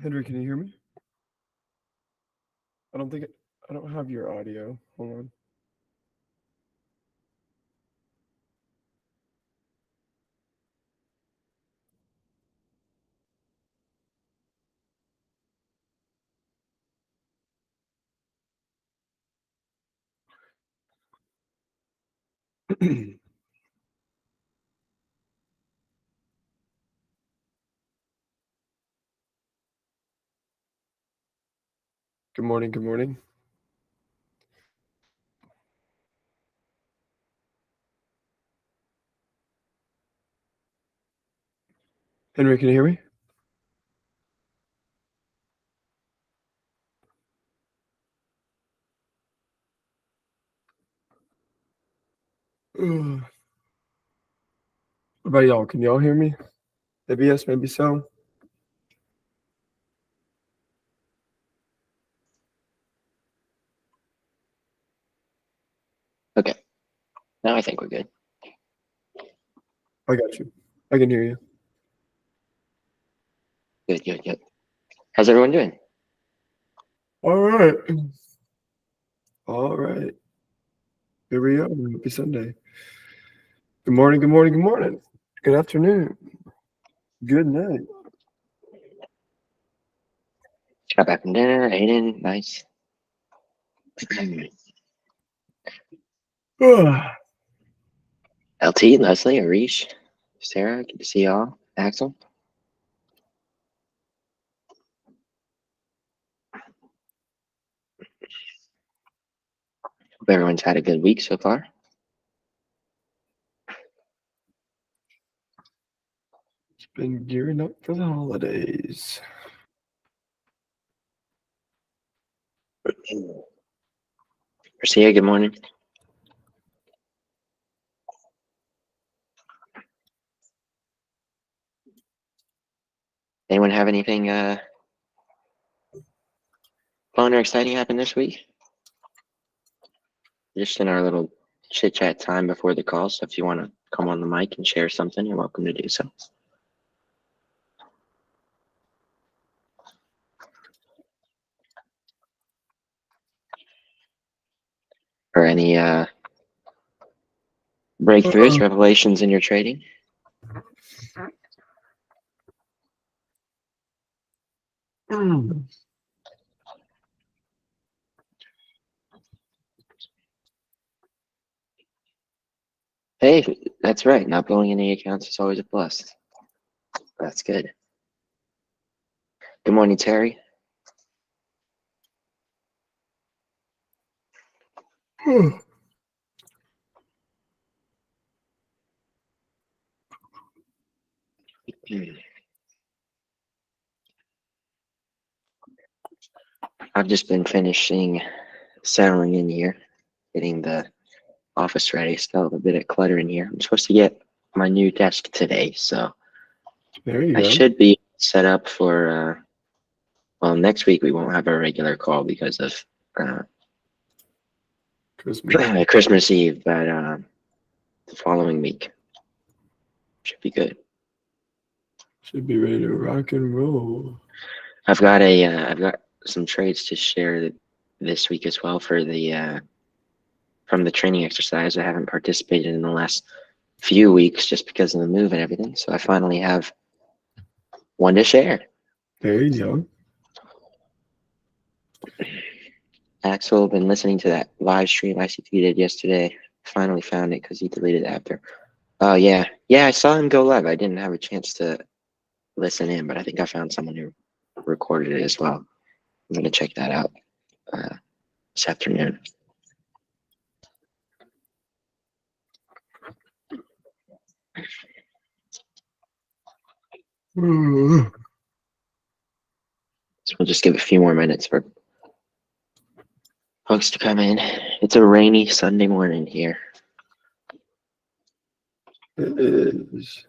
Henry, can you hear me? I don't think I don't have your audio. Hold on. Good morning. Good morning. Henry, can you hear me? What about y'all? Can y'all hear me? Maybe yes, maybe so. Okay. Now I think we're good. I got you. I can hear you. Good, good, good. How's everyone doing? All right. All right. Here we go. Happy Sunday. Good morning. Good morning. Good morning. Good afternoon. Good night. Got back from dinner, ate in, nice. LT, Leslie, Arish, Sarah, good to see y'all. Axel. Hope everyone's had a good week so far. It's been gearing up for the holidays. Marcia, good morning. Anyone have anything fun or exciting happen this week? Just in our little chit chat time before the call, so if you want to come on the mic and share something, you're welcome to do so. Or any breakthroughs, revelations in your trading? Hey, that's right. Not blowing any accounts is always a plus. That's good. Good morning, Terry. I've just been finishing settling in here, getting the office ready. Still a bit of clutter in here. I'm supposed to get my new desk today, so There you I go. should be set up for, well, next week we won't have a regular call because of Christmas Eve, but the following week should be good. Should be ready to rock and roll. I've got some trades to share this week as well for the from the training exercise. I haven't participated in the last few weeks just because of the move and everything, so I finally have one to share. There you go. Axel, been listening to that live stream ICT did yesterday. Finally found it because he deleted it after. Oh yeah, I saw him go live. I didn't have a chance to listen in, but I think I found someone who recorded it as well. I'm gonna check that out this afternoon. So we'll just give a few more minutes for folks to come in. It's a rainy Sunday morning here. It is.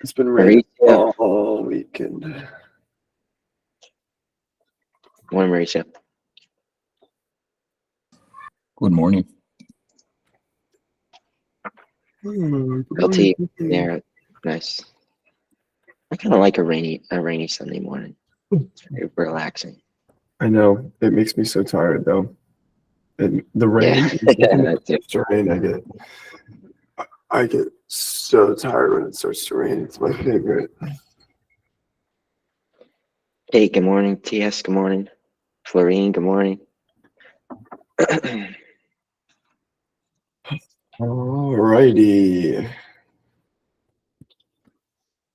It's been raining all weekend. Morning, Mauricio. Good morning. LT there. Nice. I kind of like a rainy Sunday morning. It's very relaxing. I know it makes me so tired though. And the Yeah, rain, that too. the rain, I get so tired when it starts to rain. It's my favorite. Hey, good morning, TS. Good morning, Florine. Good morning. Alrighty.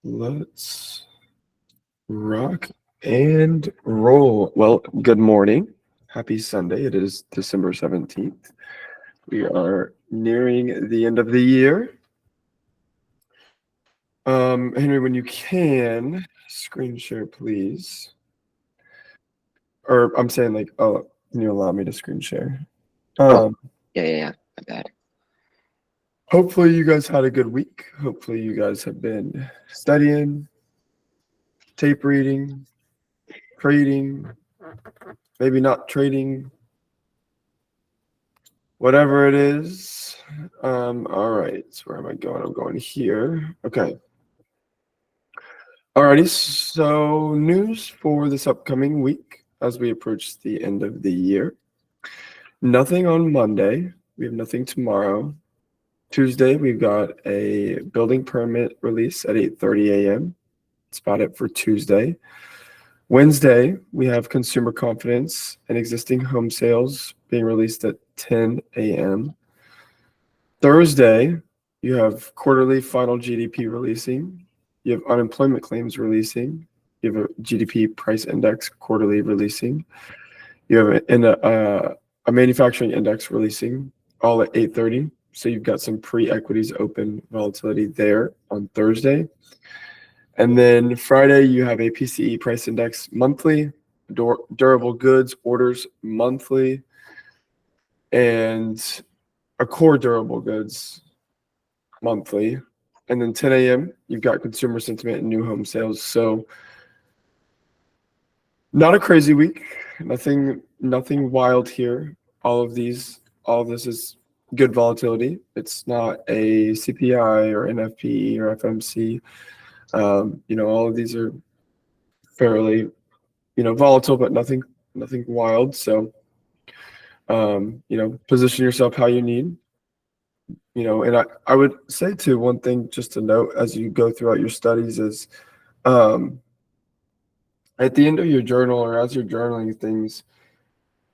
Let's rock and roll. Well, good morning. Happy Sunday. It is December 17th. We are nearing the end of the year. Henry, when you can, screen share, please. Or I'm saying like, oh, can you allow me to screen share? Yeah. My bad. Hopefully you guys had a good week. Hopefully you guys have been studying, tape reading, trading, maybe not trading, whatever it is. All right, so where am I going? I'm going here. Okay. Alrighty, so news for this upcoming week as we approach the end of the year. Nothing on Monday. We have nothing tomorrow. Tuesday, we've got a building permit release at 8:30 a.m. That's about it for Tuesday. Wednesday, we have consumer confidence and existing home sales being released at 10 a.m. Thursday, you have quarterly final GDP releasing. You have unemployment claims releasing. You have a GDP price index quarterly releasing. You have a manufacturing index releasing all at 8:30. So you've got some pre-equities open volatility there on Thursday. And then Friday, you have a PCE price index monthly, durable goods orders monthly, and a core durable goods monthly. And then 10 a.m., you've got consumer sentiment and new home sales. So not a crazy week. Nothing wild here. All of this is good volatility. It's not a CPI or NFP or FMC. All of these are fairly, volatile, but nothing wild. So, position yourself how you need. And I would say too, one thing just to note as you go throughout your studies is at the end of your journal or as you're journaling things,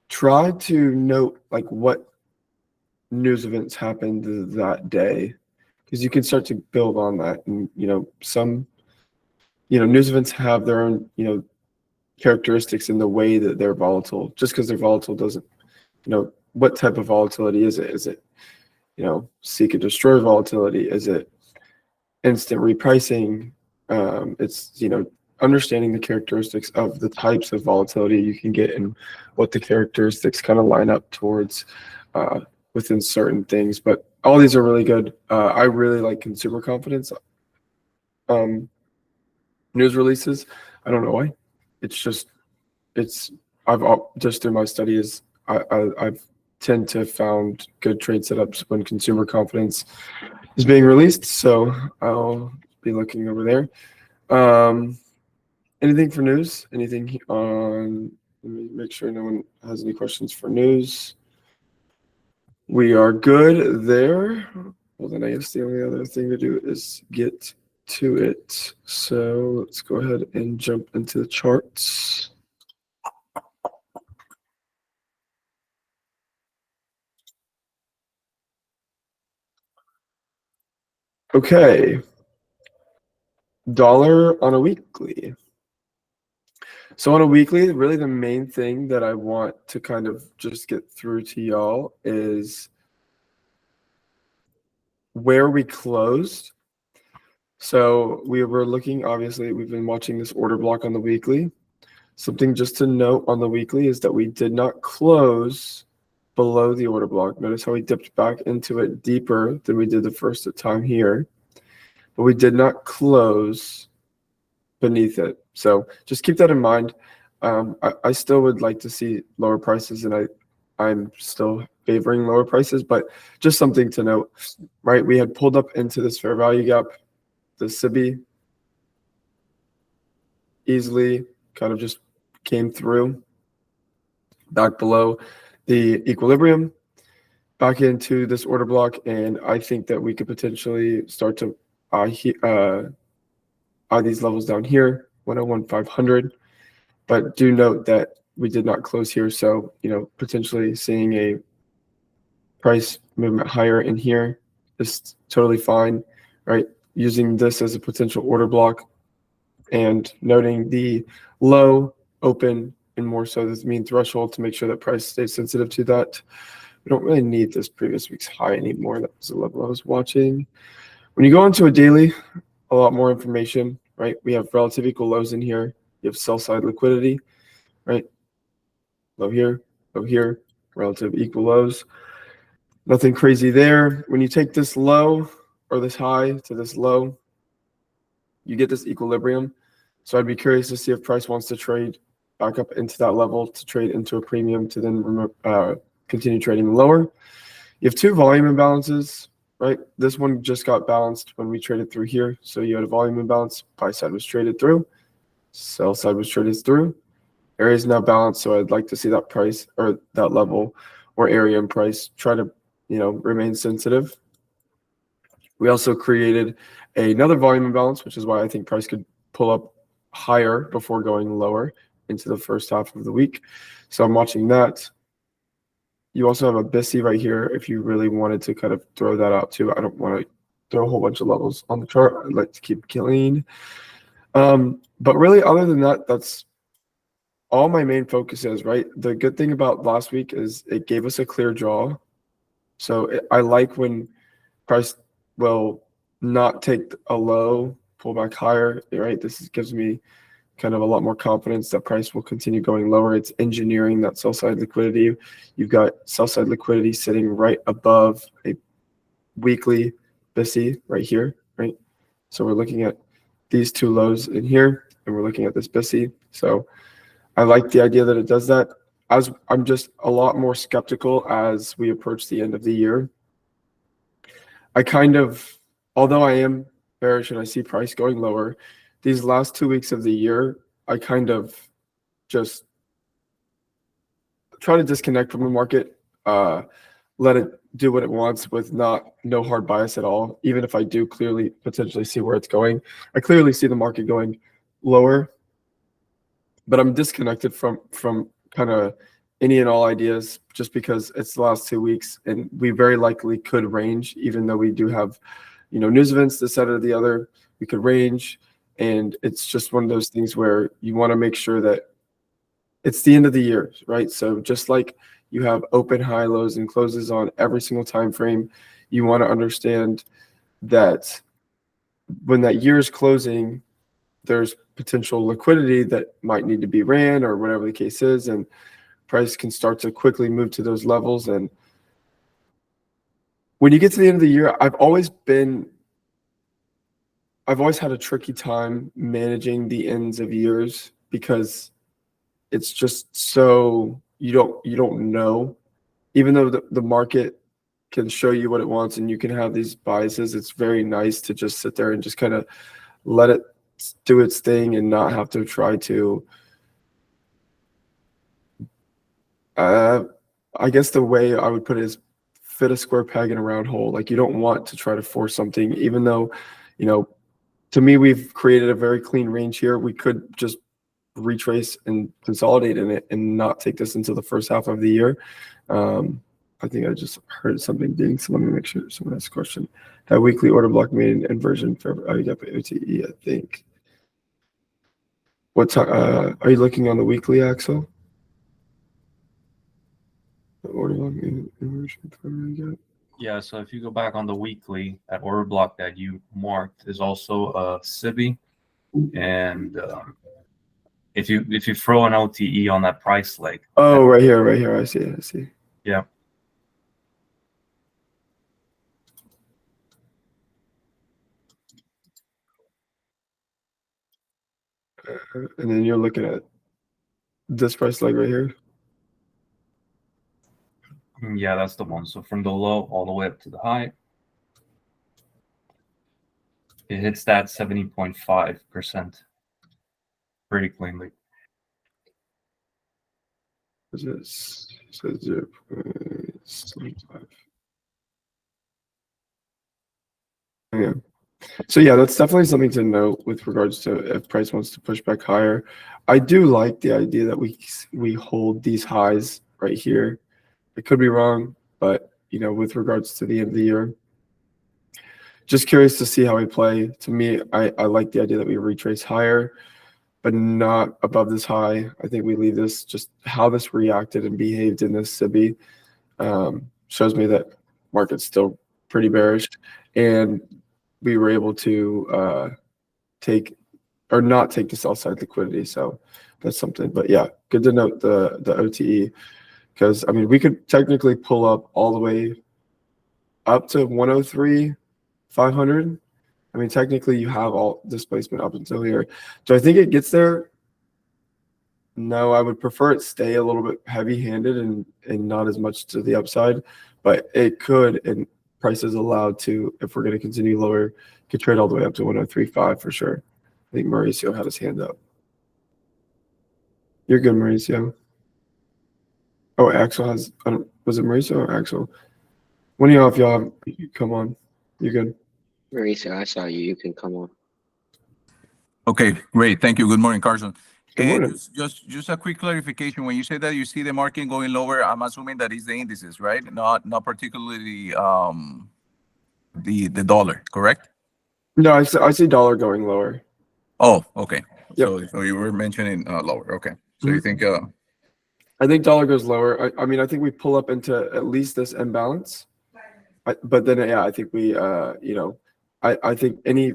try to note like what news events happened that day, because you can start to build on that. And some news events have their own characteristics in the way that they're volatile. Just because they're volatile doesn't, what type of volatility is it? Is it seek and destroy volatility? Is it instant repricing? It's understanding the characteristics of the types of volatility you can get and what the characteristics kind of line up towards within certain things. But all these are really good. I really like consumer confidence news releases. I don't know why. I've just through my studies, I've tend to have found good trade setups when consumer confidence is being released. So I'll be looking over there. Anything for news? Anything on? Let me make sure no one has any questions for news. We are good there. Well, then I guess the only other thing to do is get to it. So let's go ahead and jump into the charts. Okay. Dollar on a weekly. So on a weekly, really the main thing that I want to kind of just get through to y'all is where we closed. So we were looking, obviously, we've been watching this order block on the weekly. Something just to note on the weekly is that we did not close below the order block. Notice how we dipped back into it deeper than we did the first time here, but we did not close beneath it. So just keep that in mind. I still would like to see lower prices, and I'm still favoring lower prices, but just something to note, right? We had pulled up into this fair value gap the SIBI easily kind of just came through back below the equilibrium, back into this order block, and I think that we could potentially start to eye these levels down here, 101,500. But do note that we did not close here, so potentially seeing a price movement higher in here is totally fine, right? Using this as a potential order block and noting the low, open, and more so this mean threshold to make sure that price stays sensitive to that. We don't really need this previous week's high anymore. That was the level I was watching. When you go into a daily, a lot more information, right? We have relative equal lows in here. You have sell side liquidity, right? Low here, relative equal lows. Nothing crazy there. When you take this low or this high to this low, you get this equilibrium. So I'd be curious to see if price wants to trade back up into that level to trade into a premium to then continue trading lower. You have two volume imbalances, right? This one just got balanced when we traded through here. So you had a volume imbalance. Buy side was traded through. Sell side was traded through. Area is now balanced. So I'd like to see that price or that level or area and price try to, remain sensitive. We also created another volume imbalance, which is why I think price could pull up higher before going lower into the first half of the week. So I'm watching that. You also have a BISI right here if you really wanted to kind of throw that out too. I don't want to throw a whole bunch of levels on the chart. I'd like to keep clean. But really, other than that, that's all my main focus is, right? The good thing about last week is it gave us a clear draw. So I like when price will not take a low, pull back higher, right? This gives me kind of a lot more confidence that price will continue going lower. It's engineering that sell side liquidity. You've got sell side liquidity sitting right above a weekly BISI right here, right? So we're looking at these two lows in here, and we're looking at this BISI. So I like the idea that it does that. As I'm just a lot more skeptical as we approach the end of the year. I kind of, although I am bearish and I see price going lower, these last 2 weeks of the year, I kind of just try to disconnect from the market, let it do what it wants with no hard bias at all. Even if I do clearly potentially see where it's going, I clearly see the market going lower, but I'm disconnected from kind of any and all ideas just because it's the last 2 weeks and we very likely could range, even though we do have, news events this side or the other, we could range. And it's just one of those things where you want to make sure that it's the end of the year, right? So just like you have open high lows and closes on every single time frame, you want to understand that when that year is closing, there's potential liquidity that might need to be ran or whatever the case is, and price can start to quickly move to those levels. And when you get to the end of the year, I've always had a tricky time managing the ends of years because it's just so you don't know. Even though the market can show you what it wants and you can have these biases, it's very nice to just sit there and just kind of let it do its thing and not have to try to I guess the way I would put it is fit a square peg in a round hole. Like you don't want to try to force something, even though, to me, we've created a very clean range here. We could just retrace and consolidate in it and not take this into the first half of the year. I think I just heard something ding. So let me make sure someone has a question. That weekly order block made an inversion for OTE, I think. What time are you looking on the weekly, Axel? The order block made an inversion for Yeah, so if you go back on the weekly, that order block that you marked is also a SIBI, and if you throw an OTE on that price leg. Oh, right here. I see. Yeah. And then you're looking at this price leg right here. Yeah, that's the one. So from the low all the way up to the high. it hits that 70.5% pretty cleanly. Is this says 0.75? Yeah. So yeah, that's definitely something to note with regards to if price wants to push back higher. I do like the idea that we hold these highs right here. It could be wrong, but with regards to the end of the year, just curious to see how we play. To me, I like the idea that we retrace higher, but not above this high. I think we leave this, just how this reacted and behaved in this SIBI shows me that market's still pretty bearish, and we were able to take or not take the sell side liquidity. So that's something. But yeah, good to note the OTE, because I mean we could technically pull up all the way up to 103,500. I mean technically you have all displacement up until here. Do I think it gets there? No, I would prefer it stay a little bit heavy-handed and not as much to the upside, but it could, and price is allowed to, if we're going to continue lower, could trade all the way up to 103.5 for sure. I think Mauricio had his hand up. You're good, Mauricio. Oh, Axel has, was it Mauricio or Axel? One of y'all, if y'all have, come on. You're good. Mauricio, I saw you. You can come on. Okay, great. Thank you. Good morning, Carson. Good morning. Just a quick clarification. When you say that you see the market going lower, I'm assuming that is the indices, right? Not particularly the dollar, correct? No, I see dollar going lower. Oh, okay. Yep. So you were mentioning lower. Okay. So you think I think dollar goes lower. I mean, I think we pull up into at least this imbalance. But then, yeah, I think we, I think any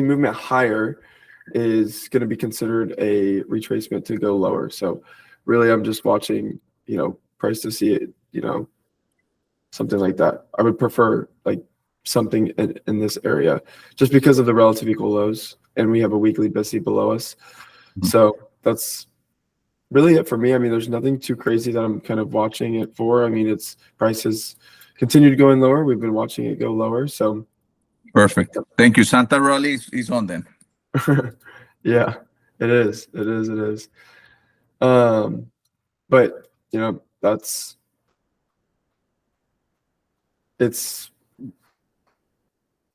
movement higher is going to be considered a retracement to go lower. So really, I'm just watching, price to see it, something like that. I would prefer like something in this area just because of the relative equal lows, and we have a weekly BISI below us. So that's really it for me. I mean, there's nothing too crazy that I'm kind of watching it for. I mean, its prices continued going lower. We've been watching it go lower. So perfect. Thank you. Santa Rally is on then. yeah, it is. It is. But it's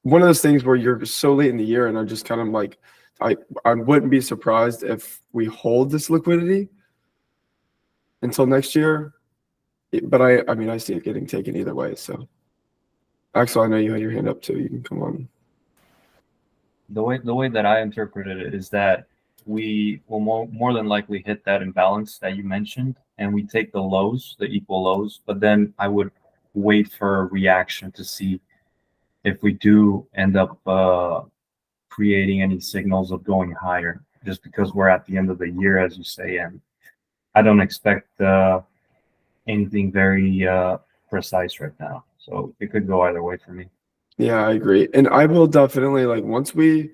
one of those things where you're so late in the year, and I'm just kind of like, I wouldn't be surprised if we hold this liquidity until next year. But I mean, I see it getting taken either way. So, Axel, I know you had your hand up too. You can come on. The way that I interpreted it is that we will more than likely hit that imbalance that you mentioned, and we take the lows, the equal lows, but then I would wait for a reaction to see if we do end up creating any signals of going higher, just because we're at the end of the year, as you say, and I don't expect anything very precise right now. So it could go either way for me. Yeah, I agree. And I will definitely, like, once we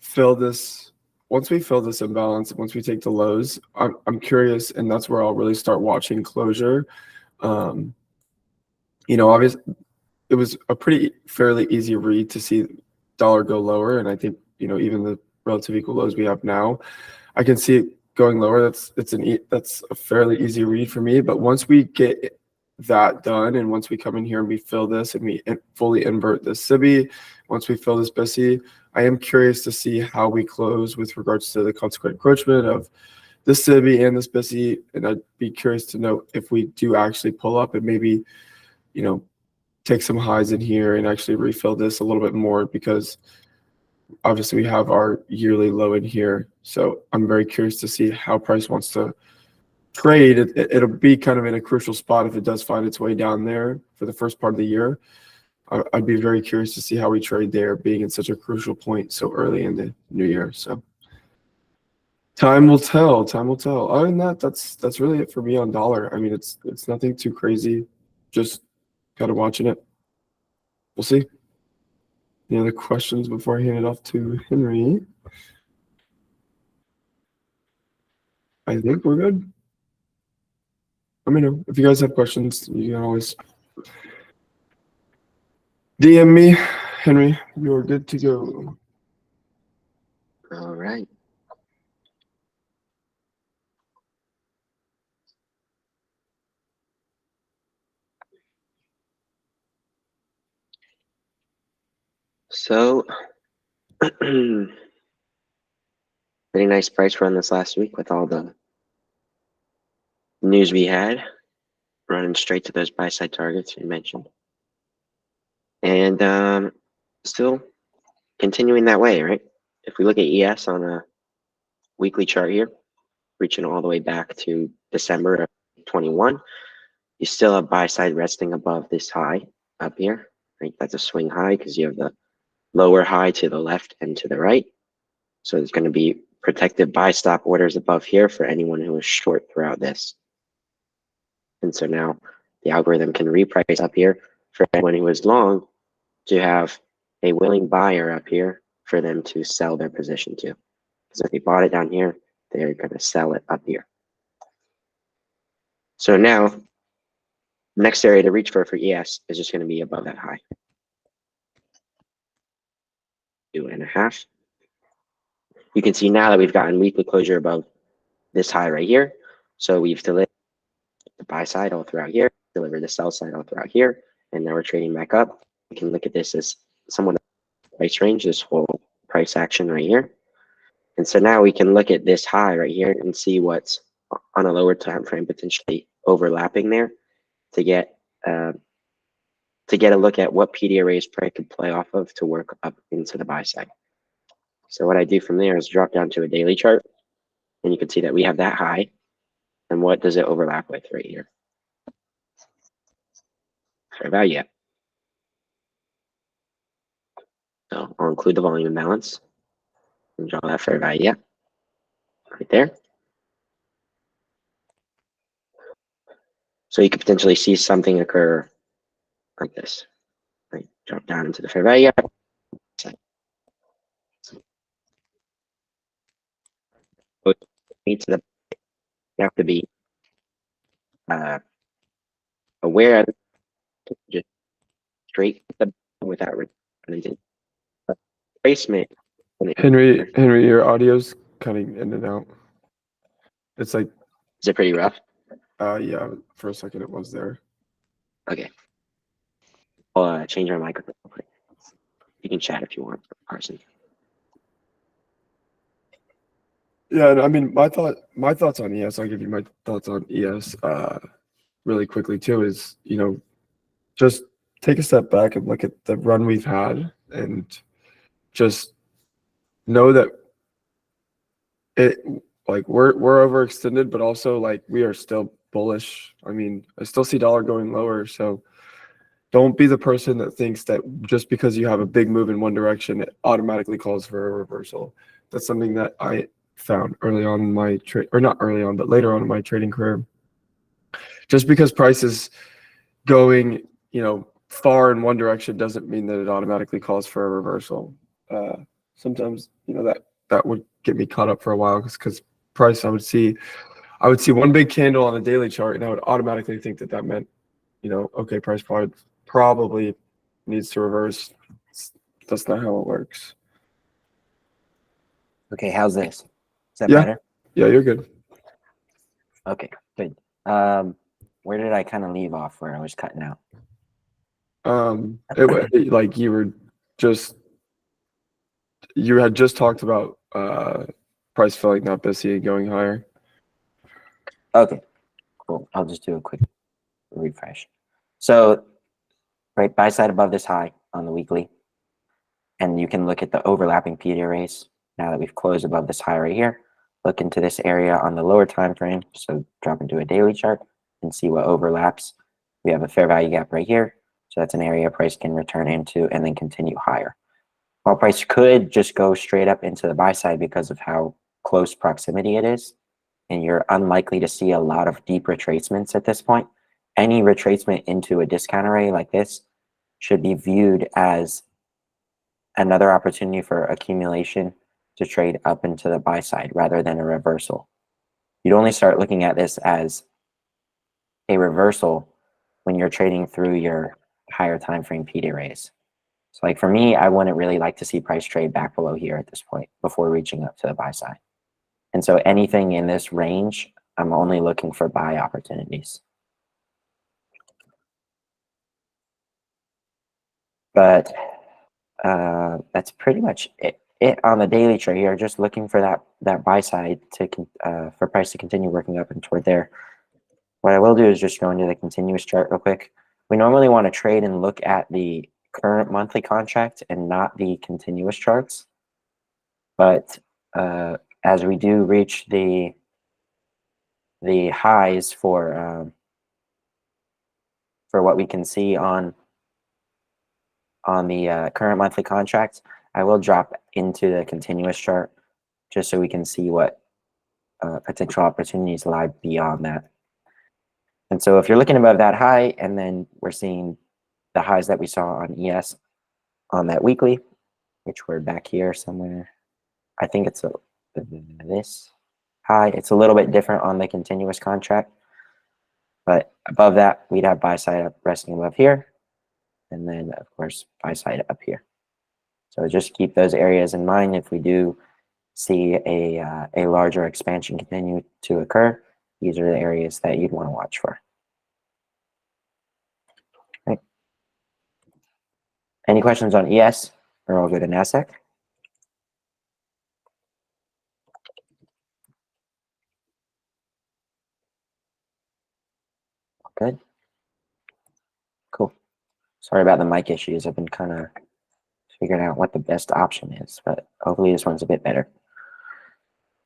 fill this imbalance, once we take the lows, I'm curious, and that's where I'll really start watching closure. Obviously it was a fairly easy read to see dollar go lower, and I think even the relative equal lows we have now, I can see it going lower. That's a fairly easy read for me. But once we get that done, and once we come in here and we fill this and we fully invert this SIBI, once we fill this BISI, I am curious to see how we close with regards to the consequent encroachment of this SIBI and this BISI, and I'd be curious to know if we do actually pull up and maybe take some highs in here and actually refill this a little bit more, because obviously we have our yearly low in here. So I'm very curious to see how price wants to trade. It'll be kind of in a crucial spot if it does find its way down there for the first part of the year. I'd be very curious to see how we trade there, being in such a crucial point so early in the new year. So time will tell. Other than that, that's really it for me on dollar. I mean, it's nothing too crazy, just kind of watching it. We'll see. Any other questions before I hand it off to Henry? I think we're good. Let me know if you guys have questions. You can always DM me, Henry. You're good to go. All right. So, pretty nice price run this last week with all the news we had, running straight to those buy side targets we mentioned. And still continuing that way, right? If we look at ES on a weekly chart here, reaching all the way back to December of 21, you still have buy side resting above this high up here, right? That's a swing high because you have the lower high to the left and to the right. So there's going to be protected buy stop orders above here for anyone who is short throughout this. And so now the algorithm can reprice up here for anyone who is long to have a willing buyer up here for them to sell their position to. Because if they bought it down here, they're going to sell it up here. So now, next area to reach for ES is just going to be above that high. 2.5. You can see now that we've gotten weekly closure above this high right here. So we've delivered the buy side all throughout here, delivered the sell side all throughout here, and now we're trading back up. We can look at this as somewhat price range, this whole price action right here. And so now we can look at this high right here and see what's on a lower time frame potentially overlapping there to get a look at what PD arrays price could play off of to work up into the buy side. So what I do from there is drop down to a daily chart, and you can see that we have that high. And what does it overlap with right here? Fair value gap. So I'll include the volume imbalance and draw that fair value gap right there. So you could potentially see something occur like this. Right? Drop down into the fair value gap. You have to be aware of just straight without anything. Placement. Henry, your audio's cutting in and out. It's like, Is it pretty rough? yeah, for a second it was there. Okay. I'll change my microphone. You can chat if you want, Carson. Yeah, and I mean, my thoughts on ES, I'll give you my thoughts on ES really quickly too, is, you know, just take a step back and look at the run we've had and just know that it, like, we're overextended, but also like we are still bullish. I mean, I still see dollar going lower, so don't be the person that thinks that just because you have a big move in one direction, it automatically calls for a reversal. That's something that I found early on in my trade, or not early on, but later on in my trading career. Just because price is going, you know, far in one direction doesn't mean that it automatically calls for a reversal. Sometimes, you know, that would get me caught up for a while because price, I would see one big candle on a daily chart and I would automatically think that that meant, you know, okay, price probably needs to reverse. That's not how it works. Okay, how's this? Is that Yeah. better? Yeah, you're good. Okay, good. Where did I kind of leave off where I was cutting out? Like you had just talked about price filling that busy and going higher. Okay, cool. I'll just do a quick refresh. So, right, buy side above this high on the weekly. And you can look at the overlapping PD arrays now that we've closed above this high right here. Look into this area on the lower time frame. So drop into a daily chart and see what overlaps. We have a fair value gap right here. So that's an area price can return into and then continue higher. While price could just go straight up into the buy side because of how close proximity it is, and you're unlikely to see a lot of deep retracements at this point, any retracement into a discount array like this should be viewed as another opportunity for accumulation to trade up into the buy side rather than a reversal. You'd only start looking at this as a reversal when you're trading through your higher time frame PD arrays. So like for me, I wouldn't really like to see price trade back below here at this point before reaching up to the buy side. And so anything in this range, I'm only looking for buy opportunities. But that's pretty much it on the daily chart here. Just looking for that buy side to for price to continue working up and toward there. What I will do is just go into the continuous chart real quick. We normally want to trade and look at the current monthly contract and not the continuous charts. But as we do reach the highs for what we can see on the current monthly contracts, I will drop into the continuous chart just so we can see what potential opportunities lie beyond that. And so if you're looking above that high, and then we're seeing the highs that we saw on ES on that weekly, which were back here somewhere. I think it's this high. It's a little bit different on the continuous contract, but above that, we'd have buy side up resting above here, and then of course buy side up here. So just keep those areas in mind if we do see a larger expansion continue to occur. These are the areas that you'd want to watch for. Right. Any questions on ES, or I'll go to NASDAQ? Good. Cool. Sorry about the mic issues. I've been kind of figuring out what the best option is, but hopefully this one's a bit better.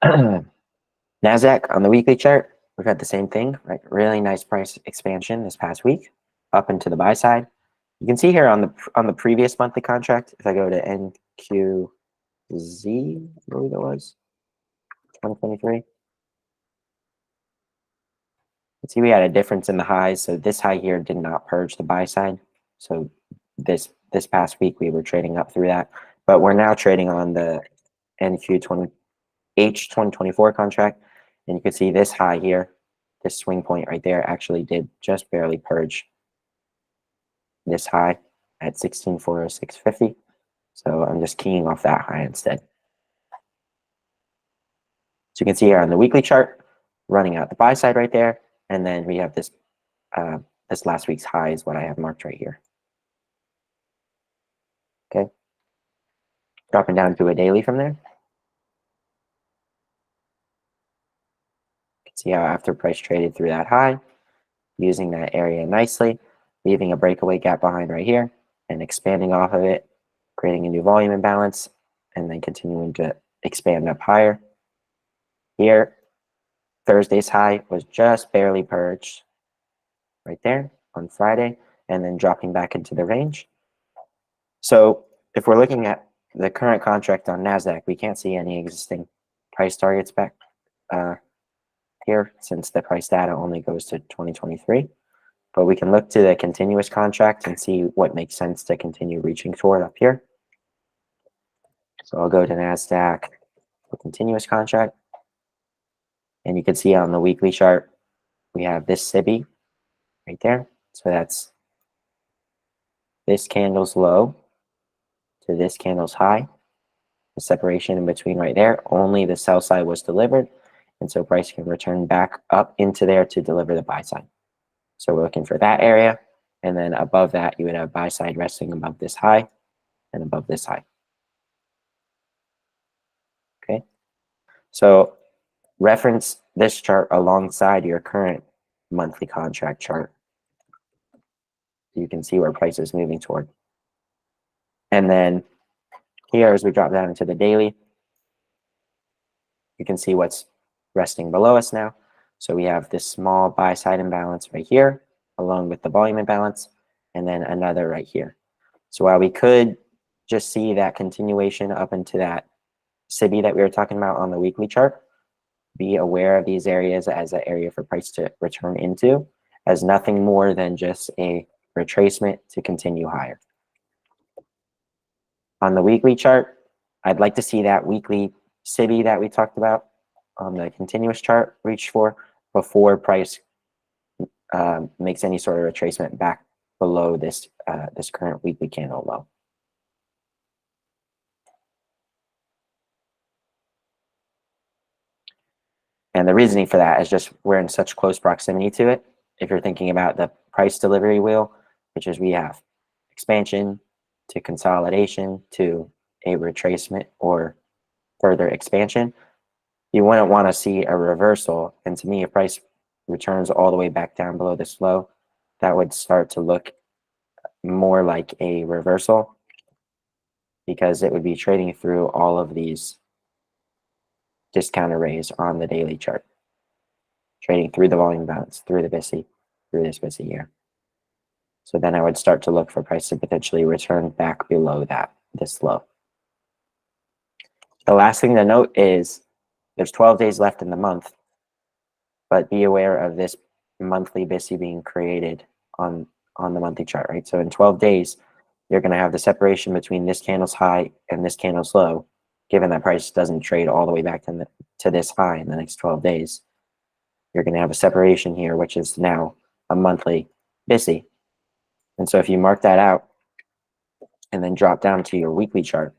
NASDAQ on the weekly chart, we've had the same thing, right? Really nice price expansion this past week, up into the buy side. You can see here on the previous monthly contract, if I go to NQZ, I believe it was 2023. You see we had a difference in the highs. So this high here did not purge the buy side. So this past week we were trading up through that, but we're now trading on the H2024 contract, and you can see this high here, this swing point right there actually did just barely purge this high at 16,406.50. So I'm just keying off that high instead. So you can see here on the weekly chart, running out the buy side right there, and then we have this this last week's high is what I have marked right here. Okay, dropping down to a daily from there. You can see how after price traded through that high, using that area nicely, leaving a breakaway gap behind right here, and expanding off of it, creating a new volume imbalance, and then continuing to expand up higher. Here, Thursday's high was just barely purged right there on Friday, and then dropping back into the range. So if we're looking at the current contract on NASDAQ, we can't see any existing price targets back here since the price data only goes to 2023. But we can look to the continuous contract and see what makes sense to continue reaching toward up here. So I'll go to NASDAQ for continuous contract. And you can see on the weekly chart, we have this SIBI right there. So that's this candle's low to this candle's high. The separation in between right there, only the sell side was delivered. And so price can return back up into there to deliver the buy side. So we're looking for that area. And then above that, you would have buy side resting above this high and above this high. Okay. So reference this chart alongside your current monthly contract chart. You can see where price is moving toward. And then here, as we drop down into the daily, you can see what's resting below us now. So we have this small buy side imbalance right here, along with the volume imbalance, and then another right here. So while we could just see that continuation up into that SIBI that we were talking about on the weekly chart, be aware of these areas as an area for price to return into, as nothing more than just a retracement to continue higher. On the weekly chart, I'd like to see that weekly SIBI that we talked about on the continuous chart reach for before price makes any sort of retracement back below this this current weekly candle low. And the reasoning for that is just we're in such close proximity to it. If you're thinking about the price delivery wheel, which is we have expansion to consolidation to a retracement or further expansion, you wouldn't want to see a reversal. And to me, if price returns all the way back down below this low, that would start to look more like a reversal, because it would be trading through all of these discount arrays on the daily chart, trading through the volume balance, through the BISI, through this BISI here. So then I would start to look for price to potentially return back below this low. The last thing to note is there's 12 days left in the month, but be aware of this monthly BISI being created on the monthly chart, right? So in 12 days, you're going to have the separation between this candle's high and this candle's low, given that price doesn't trade all the way back to this high in the next 12 days. You're going to have a separation here, which is now a monthly BISI. And so if you mark that out and then drop down to your weekly chart,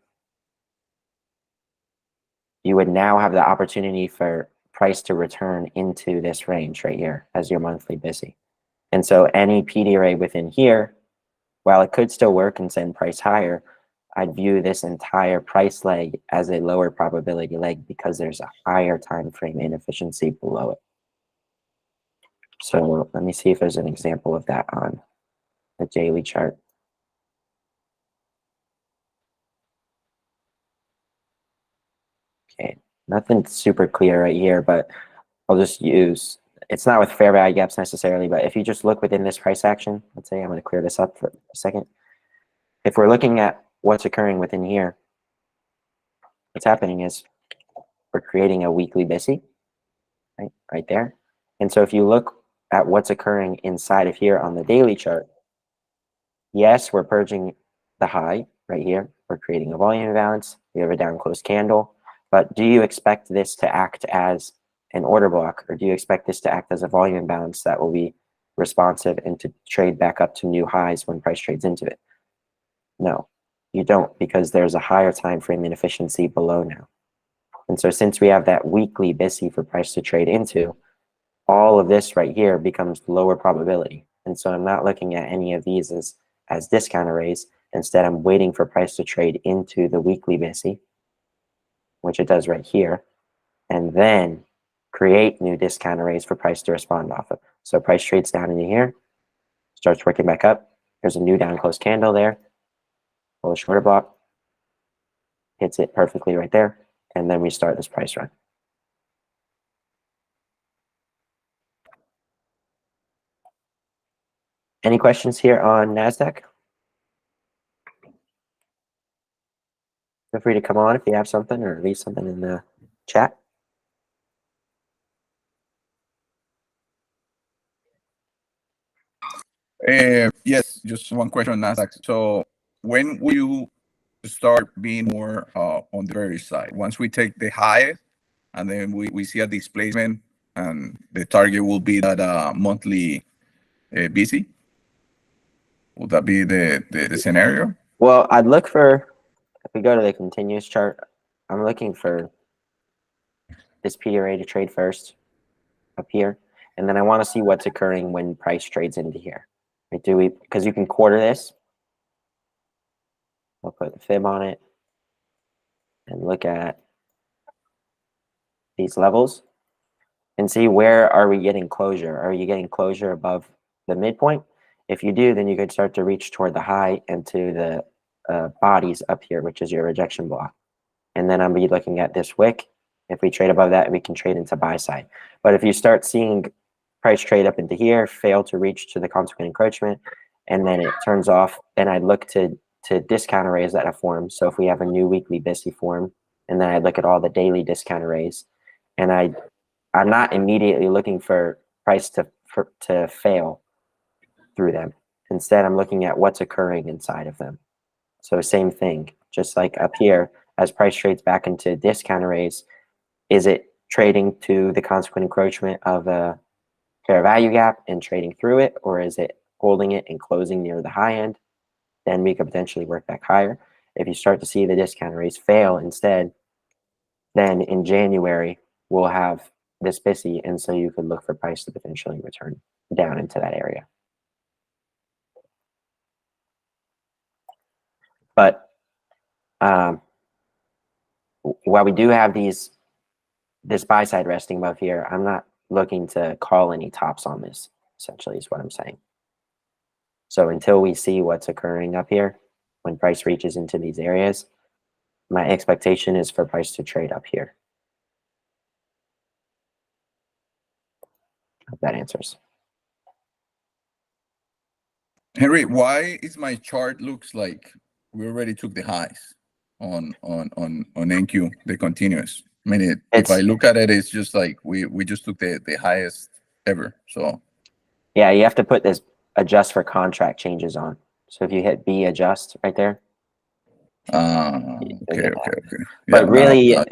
you would now have the opportunity for price to return into this range right here as your monthly BISI. And so any PD array within here, while it could still work and send price higher, I'd view this entire price leg as a lower probability leg because there's a higher time frame inefficiency below it. So let me see if there's an example of that on the daily chart. Okay, nothing super clear right here, but I'll just use, it's not with fair value gaps necessarily, but if you just look within this price action, let's say I'm going to clear this up for a second. If we're looking at what's occurring within here, what's happening is we're creating a weekly BISI, right there. And so if you look at what's occurring inside of here on the daily chart, yes, we're purging the high right here. We're creating a volume imbalance. We have a down close candle. But do you expect this to act as an order block, or do you expect this to act as a volume imbalance that will be responsive and to trade back up to new highs when price trades into it? No, you don't, because there's a higher time frame inefficiency below now. And so since we have that weekly BISI for price to trade into, all of this right here becomes lower probability. And so I'm not looking at any of these as discount arrays. Instead, I'm waiting for price to trade into the weekly BISI, which it does right here, and then create new discount arrays for price to respond off of. So price trades down into here, starts working back up. There's a new down close candle there, bullish order block, hits it perfectly right there, and then we start this price run. Any questions here on NASDAQ? Feel free to come on if you have something, or leave something in the chat. Yes, just one question on NASDAQ. So when will you start being more on the bearish side? Once we take the high and then we see a displacement and the target will be that monthly BC? Would that be the scenario? Well, I'd look for, if we go to the continuous chart, I'm looking for this P array to trade first up here. And then I want to see what's occurring when price trades into here. Right, because you can quarter this. I'll put the fib on it and look at these levels and see where are we getting closure. Are you getting closure above the midpoint? If you do, then you could start to reach toward the high and to the bodies up here, which is your rejection block. And then I'm be looking at this wick. If we trade above that, we can trade into buy side. But if you start seeing price trade up into here, fail to reach to the consequent encroachment, and then it turns off, then I'd look to discount arrays that have formed. So if we have a new weekly BISI form, and then I'd look at all the daily discount arrays, and I'm not immediately looking for price to fail through them. Instead, I'm looking at what's occurring inside of them. So same thing, just like up here, as price trades back into discount arrays, is it trading to the consequent encroachment of a fair value gap and trading through it, or is it holding it and closing near the high end? Then we could potentially work back higher. If you start to see the discount arrays fail instead, then in January, we'll have this BISI, and so you could look for price to potentially return down into that area. But while we do have this buy side resting above here, I'm not looking to call any tops on this, essentially, is what I'm saying. So until we see what's occurring up here, when price reaches into these areas, my expectation is for price to trade up here. Hope that answers. Henry, why is my chart looks like we already took the highs on NQ, the continuous? I mean, if I look at it, it's just like we just took the highest ever. So yeah, you have to put this adjust for contract changes on. So if you hit B adjust right there. okay. But Yeah, really, now,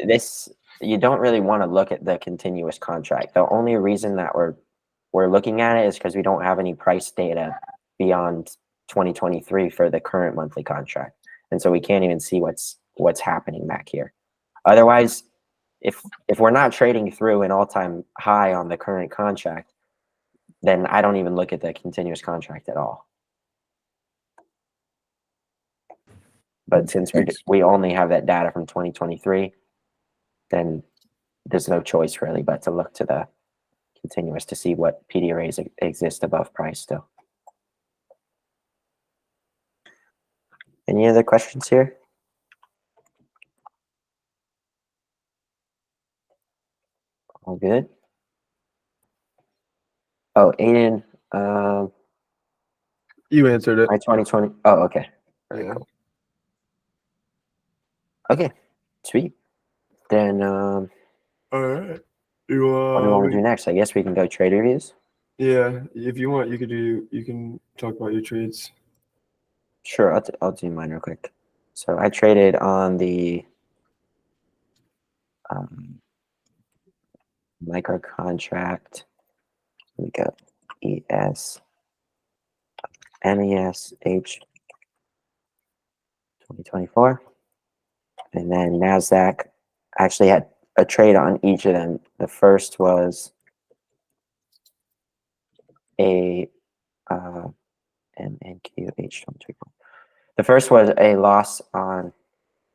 you don't really want to look at the continuous contract. The only reason that we're looking at it is because we don't have any price data beyond 2023 for the current monthly contract, and so we can't even see what's happening back here. Otherwise, if we're not trading through an all-time high on the current contract, then I don't even look at the continuous contract at all. But since we only have that data from 2023, then there's no choice really but to look to the continuous to see what PD arrays exist above price still. Any other questions here? All good. Oh, Aiden, You answered it. my 2020. Oh, okay. Yeah. Cool. Okay, sweet. Then All right. what do you want to do next? I guess we can go trade reviews. Yeah, if you want, you can talk about your trades. Sure, I'll do mine real quick. So I traded on the micro contract. We got ES, MES, H 2024. And then NASDAQ, I actually had a trade on each of them. The first was a MNQH 2024. The first was a loss on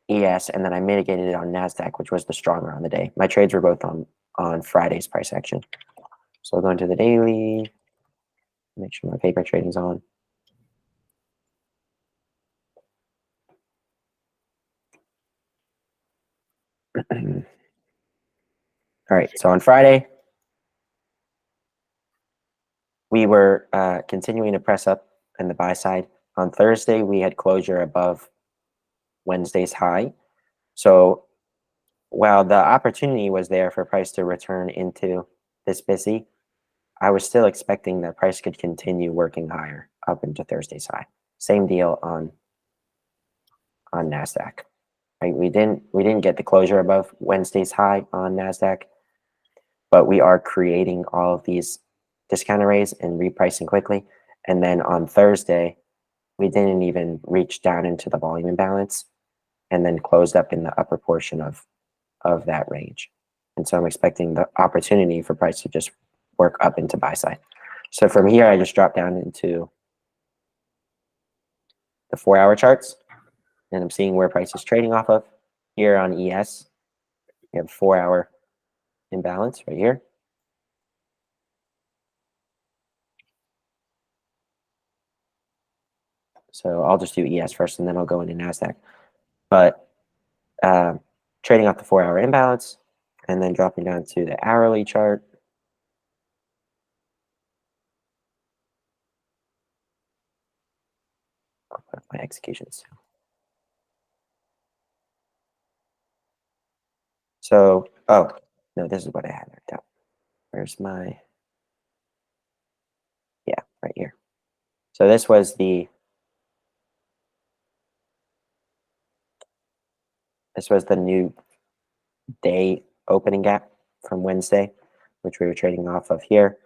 ES, and then I mitigated it on NASDAQ, which was the stronger on the day. My trades were both on Friday's price action. So I'll go into the daily, make sure my paper trading's on. All right, so on Friday, we were continuing to press up in the buy side. On Thursday, we had closure above Wednesday's high. So while the opportunity was there for price to return into this BISI, I was still expecting that price could continue working higher up into Thursday's high. Same deal on NASDAQ. Right? We didn't get the closure above Wednesday's high on NASDAQ, but we are creating all of these discount arrays and repricing quickly. And then on Thursday, we didn't even reach down into the volume imbalance and then closed up in the upper portion of that range. And so I'm expecting the opportunity for price to just work up into buy side. So from here, I just dropped down into the 4-hour charts, and I'm seeing where price is trading off of. Here on ES, we have 4-hour imbalance right here. So I'll just do ES first, and then I'll go into NASDAQ. But trading off the 4-hour imbalance, and then dropping down to the hourly chart. I'll put up my executions. So, oh, no, this is what I had marked out. Where's my, yeah, right here. So this was the new day opening gap from Wednesday, which we were trading off of here.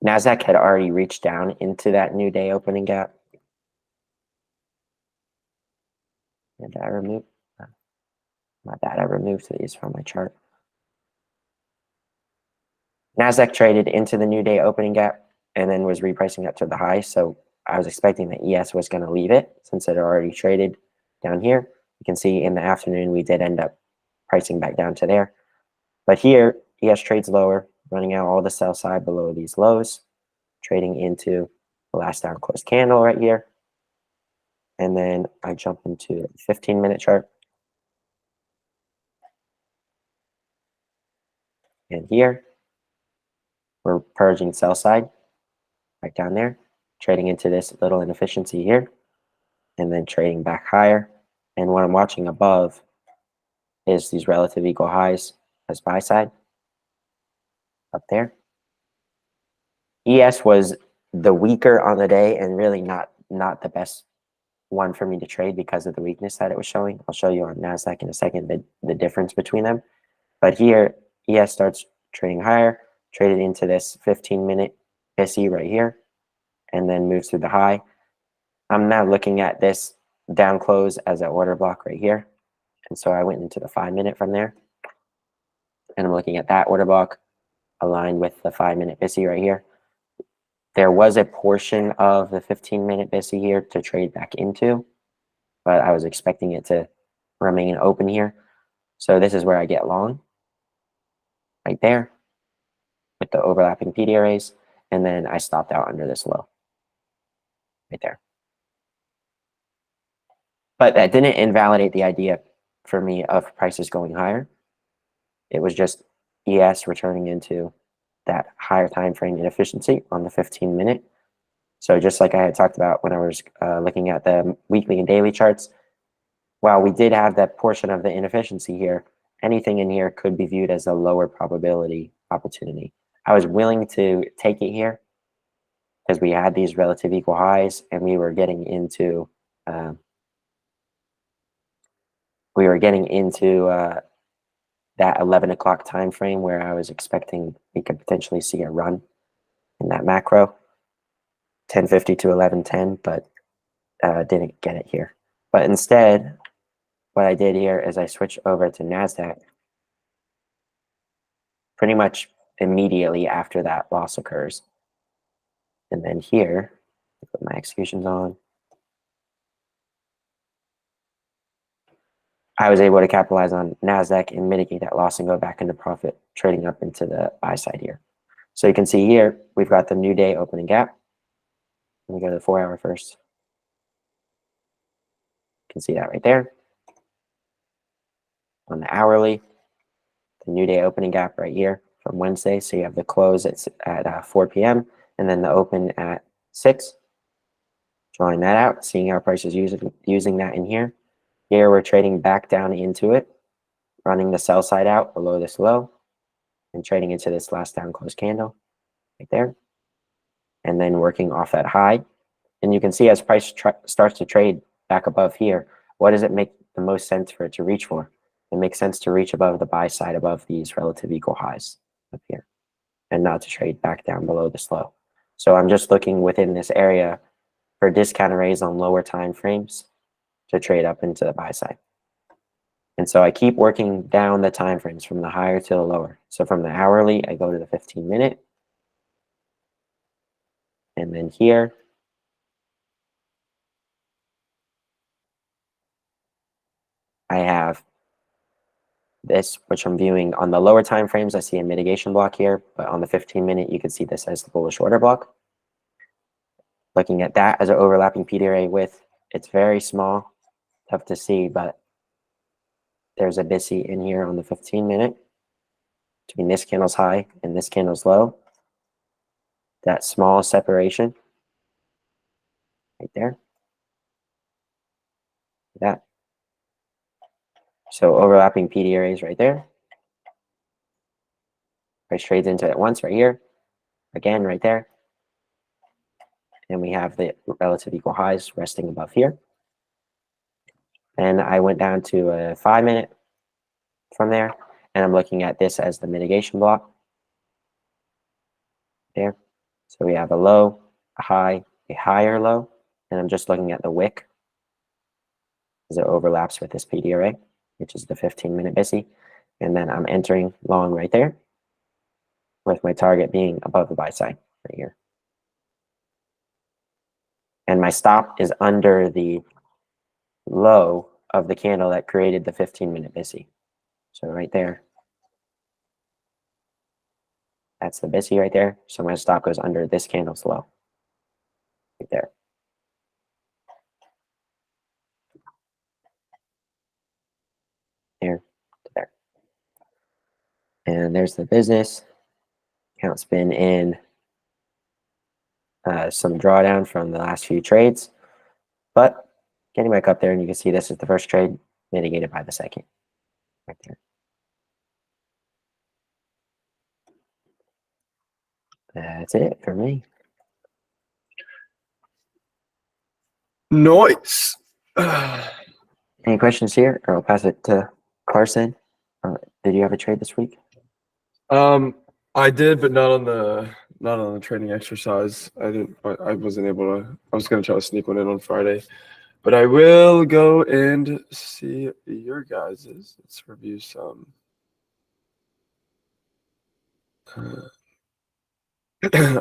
NASDAQ had already reached down into that new day opening gap. And I removed, my bad, I removed these from my chart. NASDAQ traded into the new day opening gap and then was repricing up to the high. So I was expecting that ES was going to leave it since it already traded down here. You can see in the afternoon, we did end up pricing back down to there. But here, ES trades lower, running out all the sell side below these lows, trading into the last down closed candle right here. And then I jump into the 15-minute chart. And here, we're purging sell side right down there, trading into this little inefficiency here, and then trading back higher. And what I'm watching above is these relative equal highs as buy side up there. ES was the weaker on the day and really not the best one for me to trade because of the weakness that it was showing. I'll show you on NASDAQ in a second the difference between them. But here, ES starts trading higher, traded into this 15-minute BISI right here, and then moves through the high. I'm now looking at this down close as an order block right here. And so I went into the 5-minute from there. And I'm looking at that order block aligned with the 5-minute BISI right here. There was a portion of the 15-minute BISI here to trade back into, but I was expecting it to remain open here. So this is where I get long, right there, with the overlapping PD arrays, and then I stopped out under this low, right there. But that didn't invalidate the idea for me of prices going higher. It was just ES returning into that higher time frame inefficiency on the 15-minute. So just like I had talked about when I was looking at the weekly and daily charts, while we did have that portion of the inefficiency here, anything in here could be viewed as a lower probability opportunity. I was willing to take it here because we had these relative equal highs and we were getting into that 11 o'clock time frame where I was expecting we could potentially see a run in that macro, 1050 to 1110, but didn't get it here. But instead, what I did here is I switched over to NASDAQ pretty much immediately after that loss occurs. And then here, put my executions on. I was able to capitalize on NASDAQ and mitigate that loss and go back into profit, trading up into the buy side here. So you can see here, we've got the new day opening gap. Let me go to the 4-hour first. You can see that right there. On the hourly, the new day opening gap right here from Wednesday. So you have the close at 4 p.m. and then the open at 6. Drawing that out, seeing how price is using that in here. Here we're trading back down into it, running the sell side out below this low, and trading into this last down close candle right there. And then working off that high. And you can see as price starts to trade back above here, what does it make the most sense for it to reach for? It makes sense to reach above the buy side above these relative equal highs up here and not to trade back down below this low. So I'm just looking within this area for discount arrays on lower time frames to trade up into the buy side. And so I keep working down the time frames from the higher to the lower. So from the hourly, I go to the 15-minute. And then here, I have this, which I'm viewing on the lower time frames. I see a mitigation block here, but on the 15-minute, you can see this as the bullish order block. Looking at that as an overlapping PD array width, it's very small, tough to see, but there's a BISI in here on the 15-minute between this candle's high and this candle's low. That small separation right there. That. So overlapping PD arrays right there. Price trades into it once right here. Again, right there. And we have the relative equal highs resting above here. And I went down to a 5-minute from there. And I'm looking at this as the mitigation block. There. So we have a low, a high, a higher low. And I'm just looking at the wick as it overlaps with this PD array, which is the 15-minute BISI. And then I'm entering long right there. with my target being above the buy side right here. And my stop is under the low of the candle that created the 15-minute BISI. So right there. That's the BISI right there. So my stop goes under this candle's low. Right there. There to there. And there's the business. Account's been in some drawdown from the last few trades, but getting back up there, and you can see this is the first trade mitigated by the second. Right there. That's it for me. Nice. Any questions here? Or I'll pass it to Carson. Did you have a trade this week? I did, but not on the training exercise. I wasn't able to. I was gonna try to sneak one in on Friday, but I will go and see your guys's. Let's review some.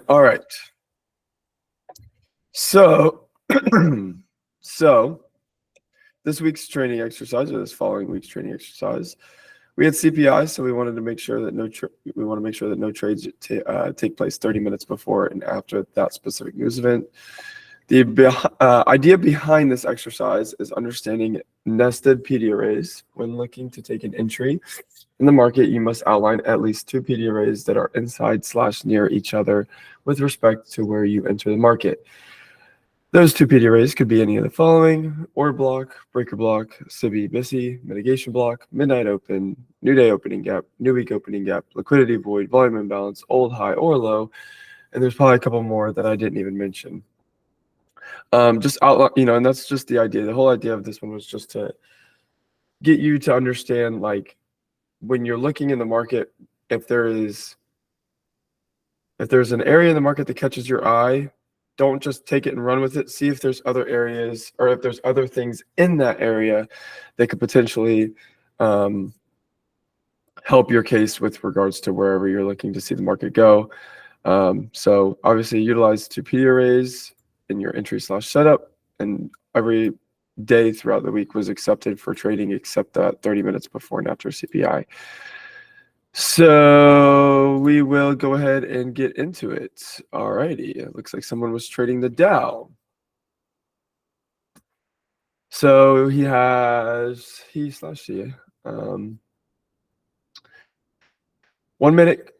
All right. So, so this week's training exercise, or this following week's training exercise, we had CPI, so we wanted to make sure that no trades take place 30 minutes before and after that specific news event. The idea behind this exercise is understanding nested PD arrays. When looking to take an entry in the market, you must outline at least 2 PD arrays that are inside/near each other with respect to where you enter the market. Those 2 PD arrays could be any of the following: order block, breaker block, SIBI, BISI, mitigation block, midnight open, new day opening gap, new week opening gap, liquidity void, volume imbalance, old high or low, and there's probably a couple more that I didn't even mention. Just outline, and that's just the idea. The whole idea of this one was just to get you to understand, like, when you're looking in the market, if there's an area in the market that catches your eye, don't just take it and run with it. See if there's other areas, or if there's other things in that area that could potentially help your case with regards to wherever you're looking to see the market go. So obviously utilize 2 PD arrays in your entry/setup, and every day throughout the week was accepted for trading except that 30 minutes before and after CPI. So we will go ahead and get into it. Alrighty, it looks like someone was trading the Dow. So he/she, 1 minute,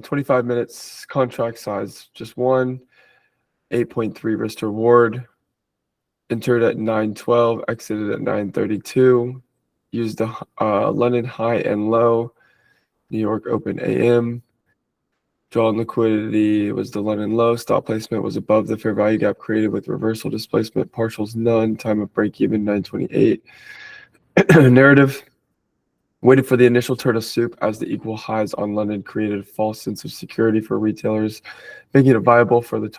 25 minutes contract size, just one, 8.3 risk to reward. Entered at 9:12, exited at 9:32. Used the London high and low, New York open AM. Drawn liquidity was the London low. Stop placement was above the fair value gap created with reversal displacement. Partials none. Time of break even 9:28. Narrative. Waited for the initial turn of soup as the equal highs on London created a false sense of security for retailers, making it a viable target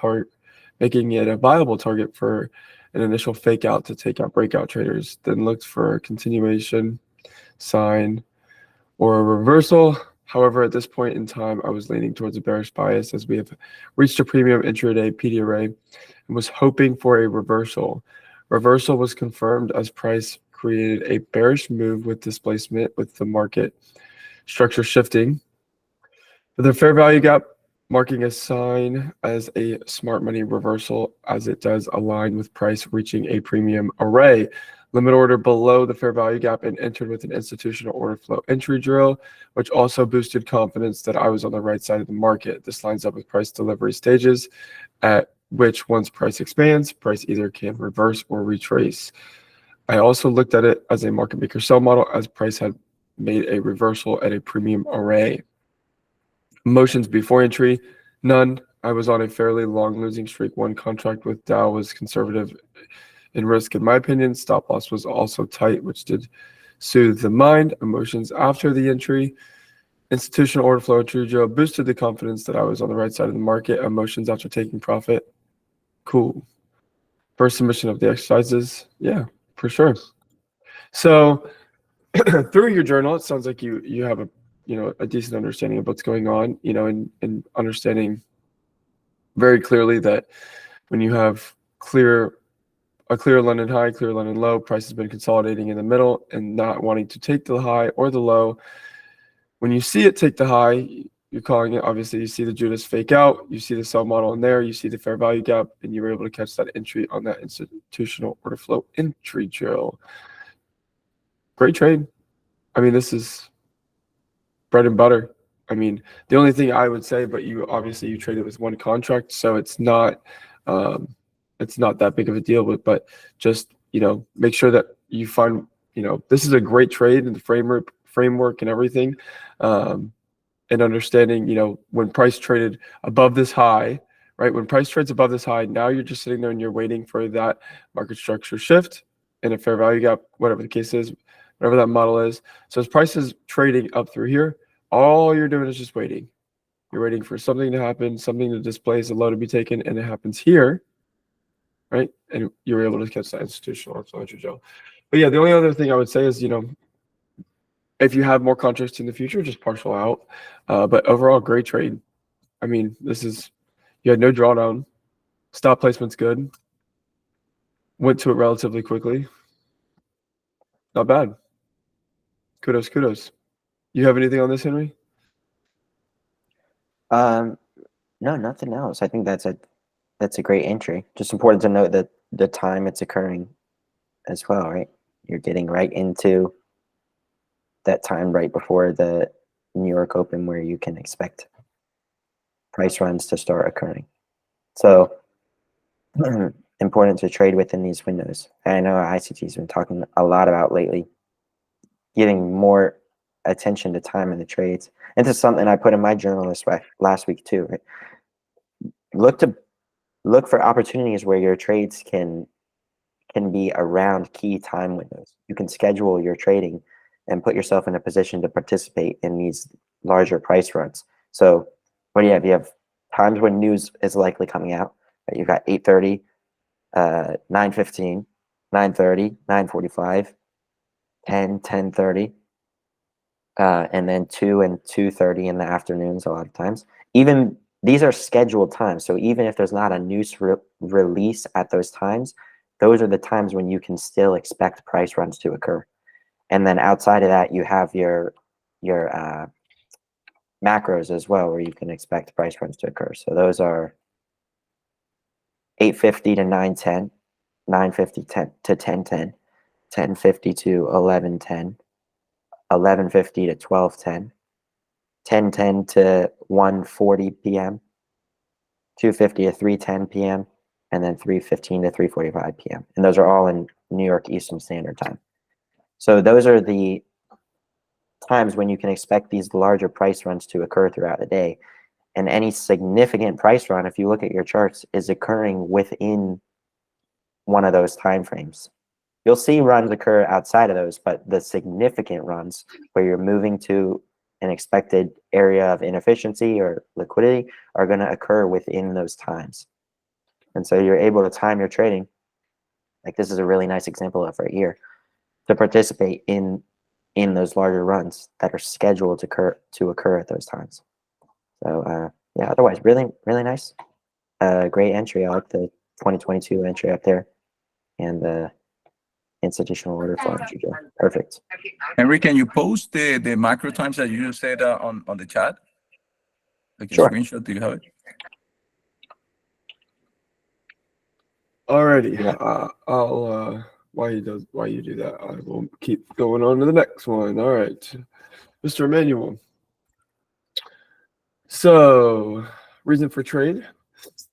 for an initial fake out to take out breakout traders. Then looked for a continuation sign or a reversal. However, at this point in time, I was leaning towards a bearish bias as we have reached a premium intraday PD array and was hoping for a reversal. Reversal was confirmed as price created a bearish move with displacement with the market structure shifting. The fair value gap marking a sign as a smart money reversal as it does align with price reaching a premium array. Limit order below the fair value gap and entered with an institutional order flow entry drill, which also boosted confidence that I was on the right side of the market. This lines up with price delivery stages at which once price expands, price either can reverse or retrace. I also looked at it as a market maker sell model as price had made a reversal at a premium array. Emotions before entry, none. I was on a fairly long losing streak. One contract with Dow was conservative in risk, in my opinion. Stop loss was also tight, which did soothe the mind. Emotions after the entry. Institutional order flow entry drill boosted the confidence that I was on the right side of the market. Emotions after taking profit. Cool. First submission of the exercises. Yeah, for sure. So through your journal, it sounds like you have a a decent understanding of what's going on, and understanding very clearly that when you have a clear London high, clear London low, price has been consolidating in the middle and not wanting to take the high or the low. When you see it take the high, you're calling it, obviously you see the Judas fake out, you see the sell model in there, you see the fair value gap, and you were able to catch that entry on that institutional order flow entry drill. Great trade. I mean, this is bread and butter. I mean, the only thing I would say, but you traded with one contract, so it's not that big of a deal. But just make sure that you find this is a great trade in the framework and everything, and understanding when price traded above this high, right? When price trades above this high, now you're just sitting there and you're waiting for that market structure shift and a fair value gap, whatever the case is, whatever that model is. So as price is trading up through here, all you're doing is just waiting. You're waiting for something to happen, something to displace a low to be taken, and it happens here, right? And you're able to catch that institutional exponential gel. But yeah, the only other thing I would say is, if you have more contracts in the future, just partial out. But overall, great trade. I mean, you had no drawdown. Stop placement's good. Went to it relatively quickly. Not bad. Kudos. You have anything on this, Henry? No, nothing else. I think that's a great entry. Just important to note that the time it's occurring as well, right? You're getting right into that time right before the New York Open where you can expect price runs to start occurring. So important to trade within these windows. And I know ICT's been talking a lot about lately, giving more attention to time in the trades. And this is something I put in my journal last week too, right? Look for opportunities where your trades can be around key time windows. You can schedule your trading and put yourself in a position to participate in these larger price runs. So what do you have? You have times when news is likely coming out. Right? You've got 8:30, 9:15, 9:30, 9:45, 10, 10:30, and then 2 and 2:30 in the afternoons a lot of times. Even these are scheduled times. So even if there's not a news release at those times, those are the times when you can still expect price runs to occur. And then outside of that, you have your macros as well, where you can expect price runs to occur. So those are 8:50 to 9:10, 9:50 to 10:10, 10:50 to 11:10, 11:50 to 12:10, 10:10 to 1:40 p.m., 2:50 to 3:10 p.m., and then 3:15 to 3:45 p.m. And those are all in New York Eastern Standard Time. So those are the times when you can expect these larger price runs to occur throughout the day. And any significant price run, if you look at your charts, is occurring within one of those time frames. You'll see runs occur outside of those, but the significant runs where you're moving to an expected area of inefficiency or liquidity are going to occur within those times. And so you're able to time your trading. Like this is a really nice example of right here, to participate in those larger runs that are scheduled to occur at those times. So yeah, otherwise really nice, great entry. I like the 2022 entry up there, and the institutional order flow entry. Perfect. Henry, can you post the macro times that you just said on the chat? Like a Sure. screenshot, do you have it? Alrighty. Yeah. I'll while you do that, I will keep going on to the next one. All right, Mr. Emmanuel. So, reason for trade.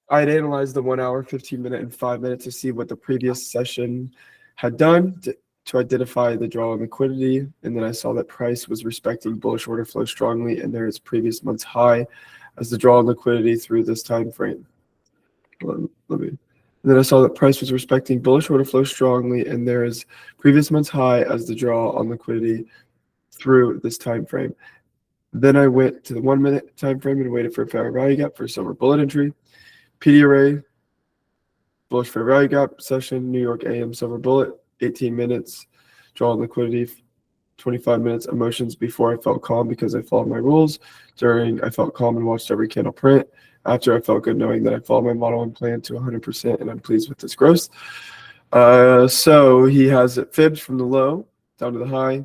I had analyzed the 1 hour, 15 minute, and 5 minutes to see what the previous session had done to identify the draw on liquidity, and then I saw that price was respecting bullish order flow strongly, and there is previous month's high as the draw on liquidity through this time frame. And then I saw that price was respecting bullish order flow strongly, and there is previous month's high as the draw on liquidity through this time frame. Then I went to the 1 minute time frame and waited for a fair value gap for a silver bullet entry. PD array, bullish fair value gap session, New York AM silver bullet, 18 minutes, draw on liquidity 25 minutes emotions. Before, I felt calm because I followed my rules. During, I felt calm and watched every candle print. After, I felt good knowing that I followed my model and plan to 100%, and I'm pleased with this growth. So he has it fibbed from the low down to the high,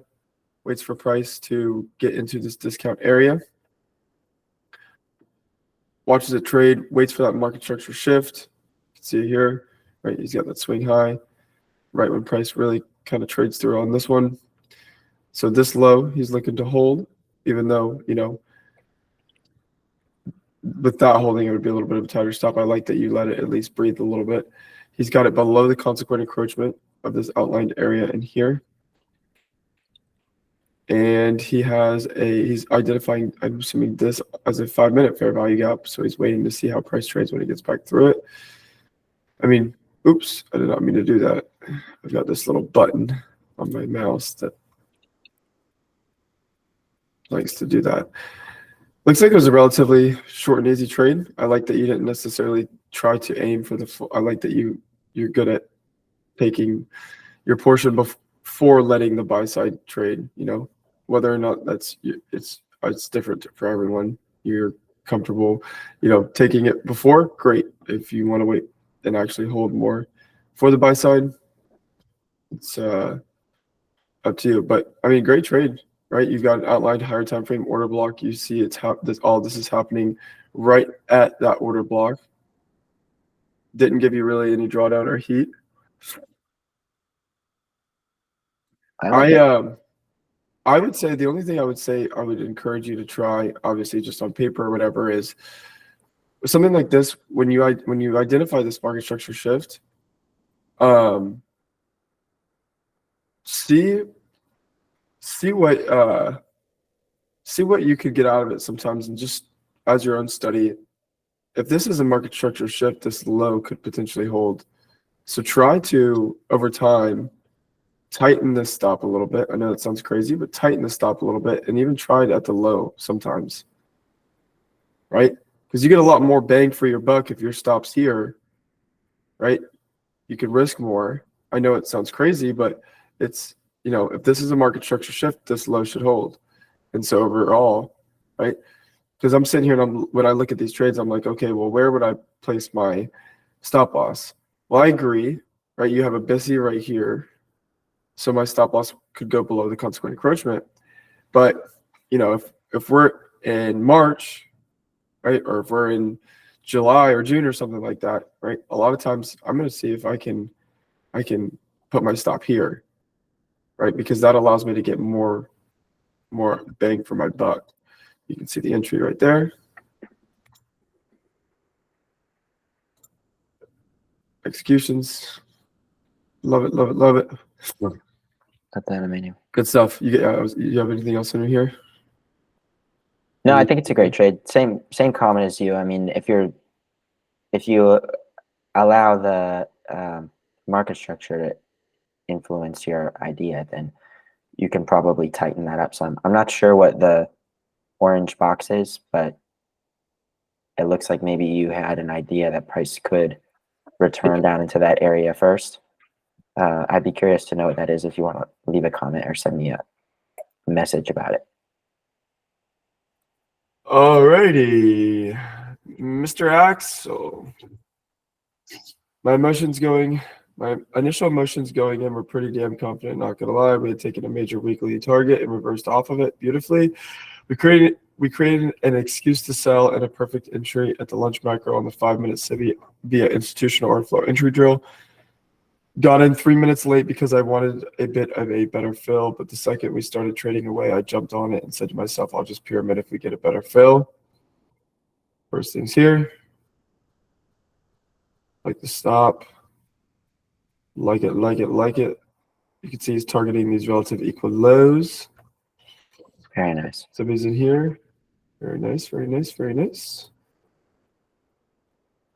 waits for price to get into this discount area, watches it trade, waits for that market structure shift. You can see it here, right? He's got that swing high right when price really kind of trades through on this one. So this low, he's looking to hold, even though, you know, without holding, it would be a little bit of a tighter stop. I like that you let it at least breathe a little bit. He's got it below the consequent encroachment of this outlined area in here. And he's identifying, I'm assuming, this as a 5-minute fair value gap. So he's waiting to see how price trades when he gets back through it. I mean, oops, I did not mean to do that. I've got this little button on my mouse that likes to do that. Looks like it was a relatively short and easy trade. I like that you didn't necessarily try to aim for the full. I like that you're good at taking your portion before letting the buy side trade, you know, whether or not it's different for everyone. You're comfortable, you know, taking it before, great. If you want to wait and actually hold more for the buy side, it's up to you. But I mean, great trade, right? You've got an outlined higher time frame order block. You see all this is happening right at that order block. Didn't give you really any drawdown or heat. I would say the only thing I would encourage you to try, obviously just on paper or whatever, is something like this. When you identify this market structure shift, see what you could get out of it sometimes, and just as your own study. If this is a market structure shift, this low could potentially hold. So try to, over time, tighten this stop a little bit. I know that sounds crazy, but tighten the stop a little bit, and even try it at the low sometimes, right? Because you get a lot more bang for your buck if your stop's here, right? You could risk more. I know it sounds crazy, but it's, you know, if this is a market structure shift, this low should hold. And so overall, right? Because I'm sitting here and when I look at these trades, I'm like, okay, well, where would I place my stop loss? Well, I agree, right? You have a BISI right here. So my stop loss could go below the consequent encroachment. But, you know, if we're in March, right, or if we're in July or June or something like that, right, a lot of times I'm going to see if I can put my stop here, right, because that allows me to get more bang for my buck. You can see the entry right there. Executions. Love it, love it, love it. Got that in the menu. Good stuff. You have anything else in here? No, I think it's a great trade. Same comment as you. I mean, if you allow the market structure to influence your idea, then you can probably tighten that up some. I'm not sure what the orange box is, but it looks like maybe you had an idea that price could return down into that area first. I'd be curious to know what that is if you want to leave a comment or send me a message about it. Alrighty, Mr. Axel. My initial emotions going in were pretty damn confident, not gonna lie. We had taken a major weekly target and reversed off of it beautifully. We created an excuse to sell and a perfect entry at the lunch macro on the 5-minute civvy via institutional order flow entry drill. Got in 3 minutes late because I wanted a bit of a better fill, but the second we started trading away, I jumped on it and said to myself, I'll just pyramid if we get a better fill. First things here. Like the stop. Like it, like it, like it. You can see he's targeting these relative equal lows. Very nice. So he's in here. Very nice, very nice, very nice.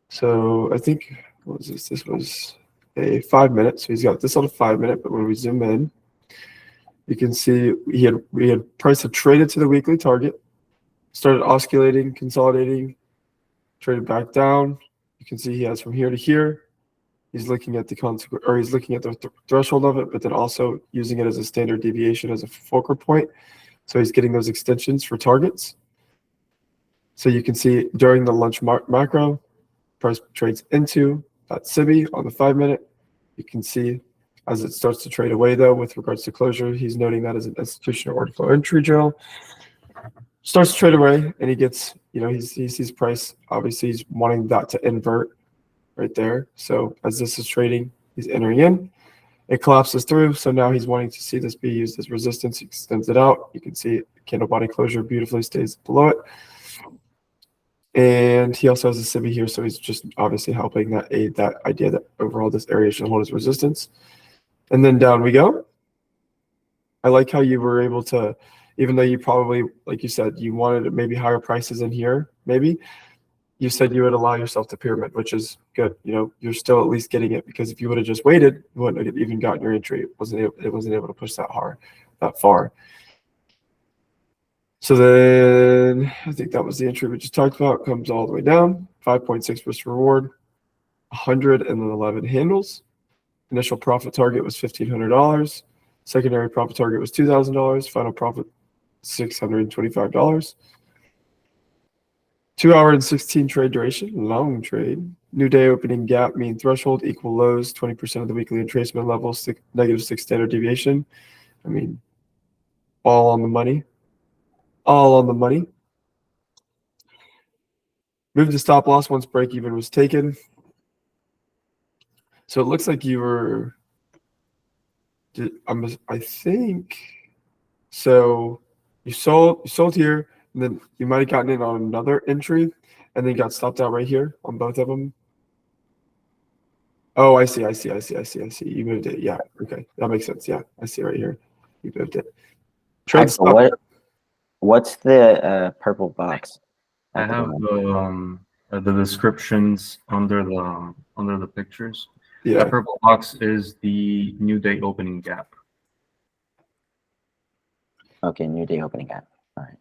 So I think, what was this? This was a 5-minute. So he's got this on a 5-minute, but when we zoom in, you can see price had traded to the weekly target, started oscillating, consolidating, traded back down. You can see he has from here to here, He's looking at the consequence, or he's looking at the threshold of it, but then also using it as a standard deviation as a fulcrum point. So he's getting those extensions for targets. So you can see during the lunch macro, price trades into that SIBI on the 5-minute. You can see as it starts to trade away, though, with regards to closure, he's noting that as an institutional order flow entry drill. Starts to trade away, and he gets, he sees price. Obviously, he's wanting that to invert right there. So as this is trading, he's entering in. It collapses through, so now he's wanting to see this be used as resistance. He extends it out. You can see candle body closure beautifully stays below it. And he also has a SIBI here, so he's just obviously helping that aid that idea that overall this area should hold as resistance. And then down we go. I like how you were able to, even though you probably, like you said, you wanted maybe higher prices in here, maybe, you said you would allow yourself to pyramid, which is good. You're still at least getting it, because if you would have just waited, you wouldn't have even gotten your entry. It wasn't able to push that far. So then I think that was the entry we just talked about. Comes all the way down, 5.6% reward, 111 handles. Initial profit target was $1,500. Secondary profit target was $2,000. Final profit, $625. 2 hour and 16 trade duration, long trade. New day opening gap, mean threshold, equal lows, 20% of the weekly retracement level, -6 standard deviation. I mean, all on the money. All on the money. Moved to stop loss once break even was taken. So it looks like you were, I think, so you sold here, and then you might have gotten in on another entry, and then got stopped out right here on both of them. Oh, I see. You moved it. Yeah. Okay. That makes sense. Yeah. I see right here. You moved it. Trade stop. What's the purple box? I have the descriptions under the pictures. Yeah. That purple box is the new day opening gap. Okay, new day opening gap. All right.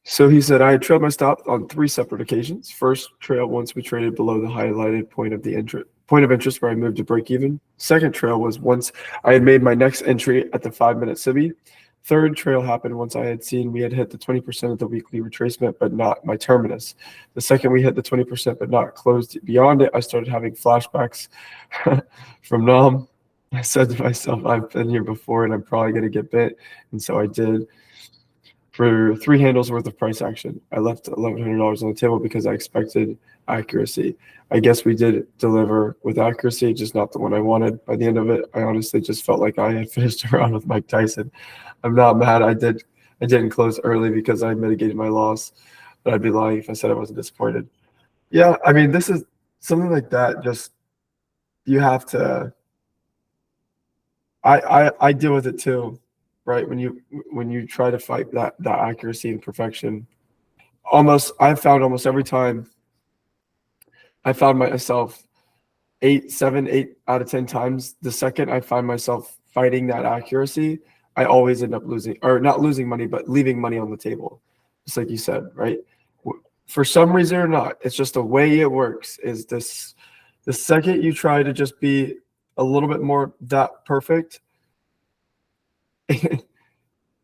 So he said, I had trailed my stop on 3 separate occasions. First trail once we traded below the highlighted point of interest where I moved to break even. Second trail was once I had made my next entry at the 5-minute SIBI. Third trail happened once I had seen we had hit the 20% of the weekly retracement, but not my terminus. The second we hit the 20%, but not closed beyond it, I started having flashbacks from Nam. I said to myself, I've been here before and I'm probably going to get bit. And so I did. For 3 handles worth of price action, I left $1,100 on the table because I expected accuracy. I guess we did deliver with accuracy, just not the one I wanted. By the end of it, I honestly just felt like I had finished around with Mike Tyson. I'm not mad. I didn't close early because I mitigated my loss, but I'd be lying if I said I wasn't disappointed. Yeah, I mean, this is something like that. Just you have to. I deal with it too. Right, when you try to fight that accuracy and perfection, I've found almost every time I found myself 8 out of 10 times, the second I find myself fighting that accuracy, I always end up losing, or not losing money, but leaving money on the table. Just like you said, right? For some reason or not, it's just the way it works. Is this the second you try to just be a little bit more that perfect?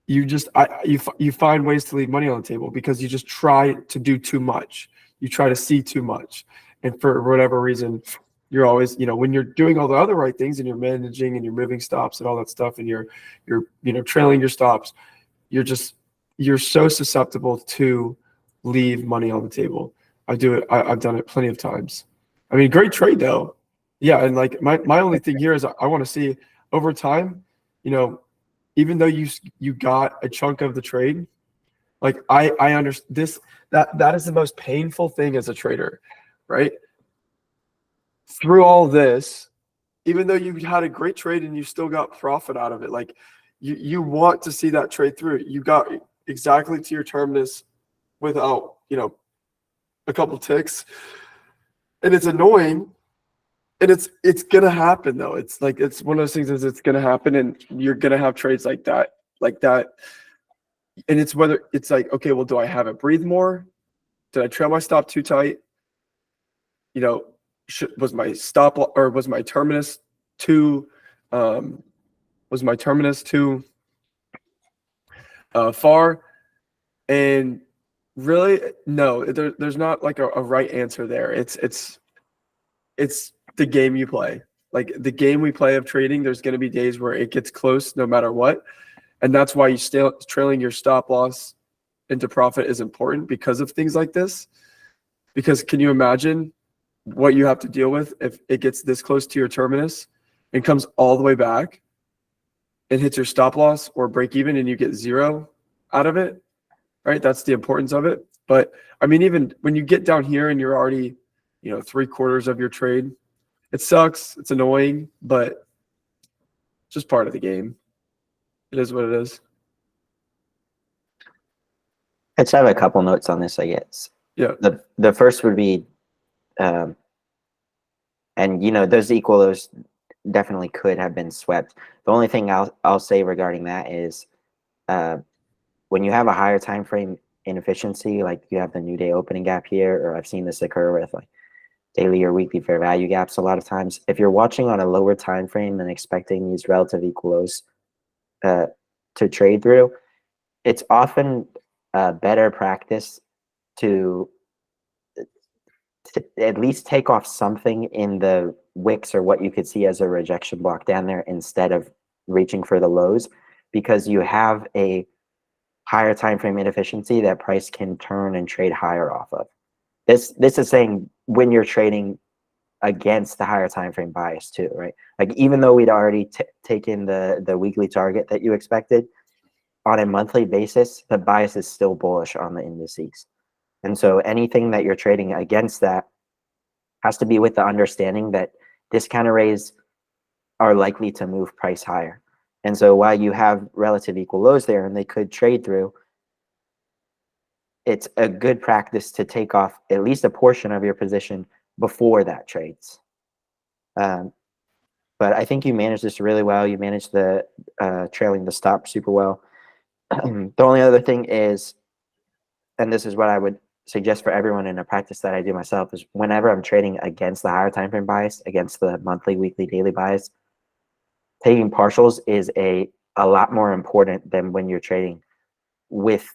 You find ways to leave money on the table because you just try to do too much. You try to see too much, and for whatever reason, you're always, when you're doing all the other right things and you're managing and you're moving stops and all that stuff, and you're trailing your stops, you're so susceptible to leave money on the table. I do it. I've done it plenty of times. I mean, great trade though. Yeah, and like my only thing here is I want to see over time, even though you got a chunk of the trade, like I understand this, that is the most painful thing as a trader, right? Through all this, even though you had a great trade and you still got profit out of it, like you want to see that trade through. You got exactly to your terminus without, a couple ticks, and it's annoying. And it's gonna happen though. It's like it's one of those things is it's gonna happen, and you're gonna have trades like that. And it's whether it's like, okay, well, do I have it breathe more? Did I trail my stop too tight? was my stop or was my terminus too far? And really, no, there's not like a right answer there. It's the game you play. Like the game we play of trading, there's going to be days where it gets close no matter what. And that's why you stay trailing your stop loss into profit is important because of things like this. Because can you imagine what you have to deal with if it gets this close to your terminus and comes all the way back and hits your stop loss or break even and you get zero out of it, right? That's the importance of it. But I mean, even when you get down here and you're already, 3/4 of your trade, it sucks. It's annoying, but it's just part of the game. It is what it is. I just have a couple notes on this, I guess. Yeah. The first would be, and those equal lows definitely could have been swept. The only thing I'll say regarding that is, when you have a higher time frame inefficiency, like you have the new day opening gap here, or I've seen this occur with like daily or weekly fair value gaps a lot of times. If you're watching on a lower time frame and expecting these relative equal lows to trade through, it's often better practice to at least take off something in the wicks or what you could see as a rejection block down there instead of reaching for the lows, because you have a higher time frame inefficiency that price can turn and trade higher off of. This is saying when you're trading against the higher time frame bias too, right? Like even though we'd already taken the weekly target that you expected, on a monthly basis, the bias is still bullish on the indices. And so anything that you're trading against that has to be with the understanding that discount arrays are likely to move price higher. And so while you have relative equal lows there and they could trade through, it's a good practice to take off at least a portion of your position before that trades. But I think you managed this really well. You managed the trailing the stop super well. The only other thing is, and this is what I would suggest for everyone in a practice that I do myself, is whenever I'm trading against the higher time frame bias, against the monthly, weekly, daily bias, taking partials is a lot more important than when you're trading with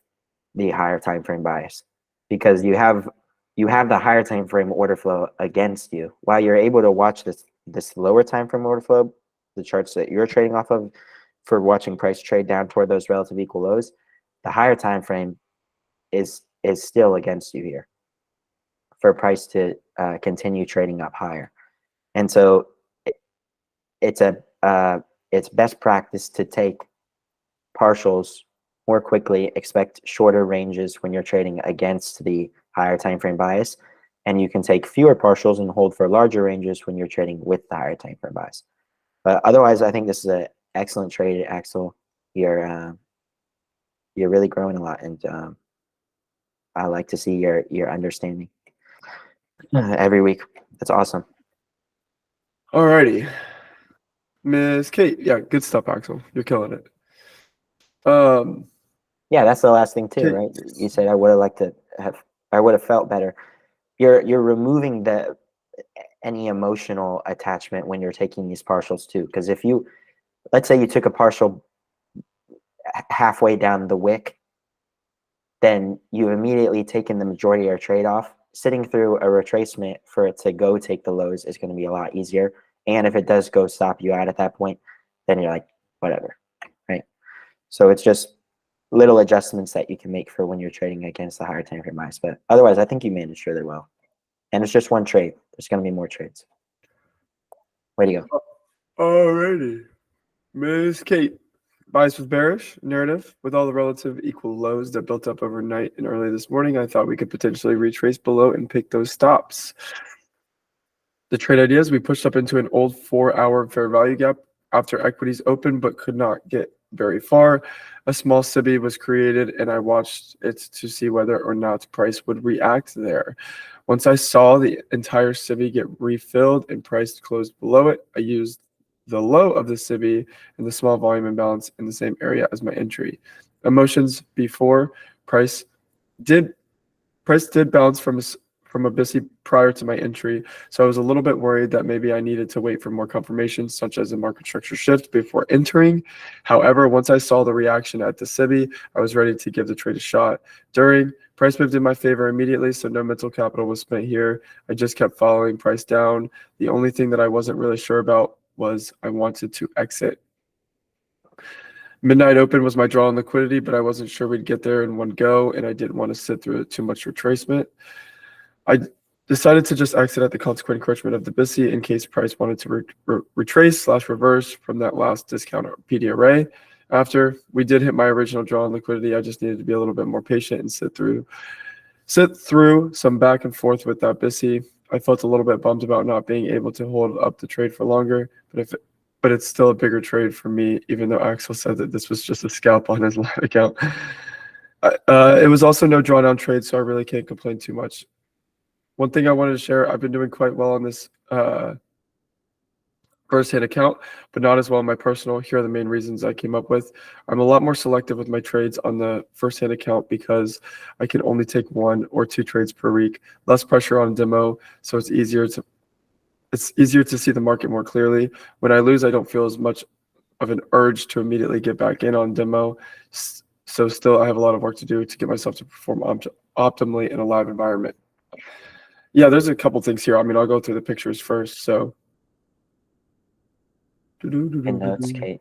the higher time frame bias, because you have the higher time frame order flow against you while you're able to watch this lower time frame order flow, the charts that you're trading off of for watching price trade down toward those relative equal lows. The higher time frame is still against you here for price to continue trading up higher. And so it's best practice to take partials more quickly, expect shorter ranges when you're trading against the higher time frame bias, and you can take fewer partials and hold for larger ranges when you're trading with the higher time frame bias. But otherwise, I think this is an excellent trade, Axel. You're really growing a lot, and I like to see your understanding every week. That's awesome. Alrighty. Miss Kate. Yeah, good stuff, Axel. You're killing it. Yeah, that's the last thing too, Okay. right? You said I would have felt better. You're removing any emotional attachment when you're taking these partials too. Because if let's say you took a partial halfway down the wick, then you immediately taken the majority of your trade off. Sitting through a retracement for it to go take the lows is going to be a lot easier. And if it does go stop you out at that point, then you're like, whatever, right? So it's just little adjustments that you can make for when you're trading against the higher time frame bias. But otherwise, I think you managed really well. And it's just one trade. There's going to be more trades. Way to go. Alrighty. Miss Kate. Bias was bearish narrative with all the relative equal lows that built up overnight and early this morning. I thought we could potentially retrace below and pick those stops. The trade ideas, we pushed up into an old 4-hour fair value gap after equities opened, but could not get very far. A small SIBI was created and I watched it to see whether or not price would react there. Once I saw the entire SIBI get refilled and price closed below it, I used the low of the SIBI and the small volume imbalance in the same area as my entry. Emotions before price did bounce from from a BISI prior to my entry, so I was a little bit worried that maybe I needed to wait for more confirmation, such as a market structure shift, before entering. However, once I saw the reaction at the SIBI, I was ready to give the trade a shot. During, price moved in my favor immediately, so no mental capital was spent here. I just kept following price down. The only thing that I wasn't really sure about was I wanted to exit. Midnight open was my draw on liquidity, but I wasn't sure we'd get there in one go, and I didn't want to sit through too much retracement. I decided to just exit at the consequent encroachment of the BISI in case price wanted to retrace/reverse from that last discount or PD array. After we did hit my original draw on liquidity, I just needed to be a little bit more patient and sit through some back and forth with that BISI. I felt a little bit bummed about not being able to hold up the trade for longer, but it's still a bigger trade for me, even though Axel said that this was just a scalp on his live account. It was also no drawdown trade, so I really can't complain too much. One thing I wanted to share, I've been doing quite well on this first-hand account, but not as well on my personal. Here are the main reasons I came up with. I'm a lot more selective with my trades on the first-hand account because I can only take 1 or 2 trades per week. Less pressure on demo, so it's easier to see the market more clearly. When I lose, I don't feel as much of an urge to immediately get back in on demo. So still, I have a lot of work to do to get myself to perform optimally in a live environment. Yeah, there's a couple things here. I mean, I'll go through the pictures first. So, And notes, Kate.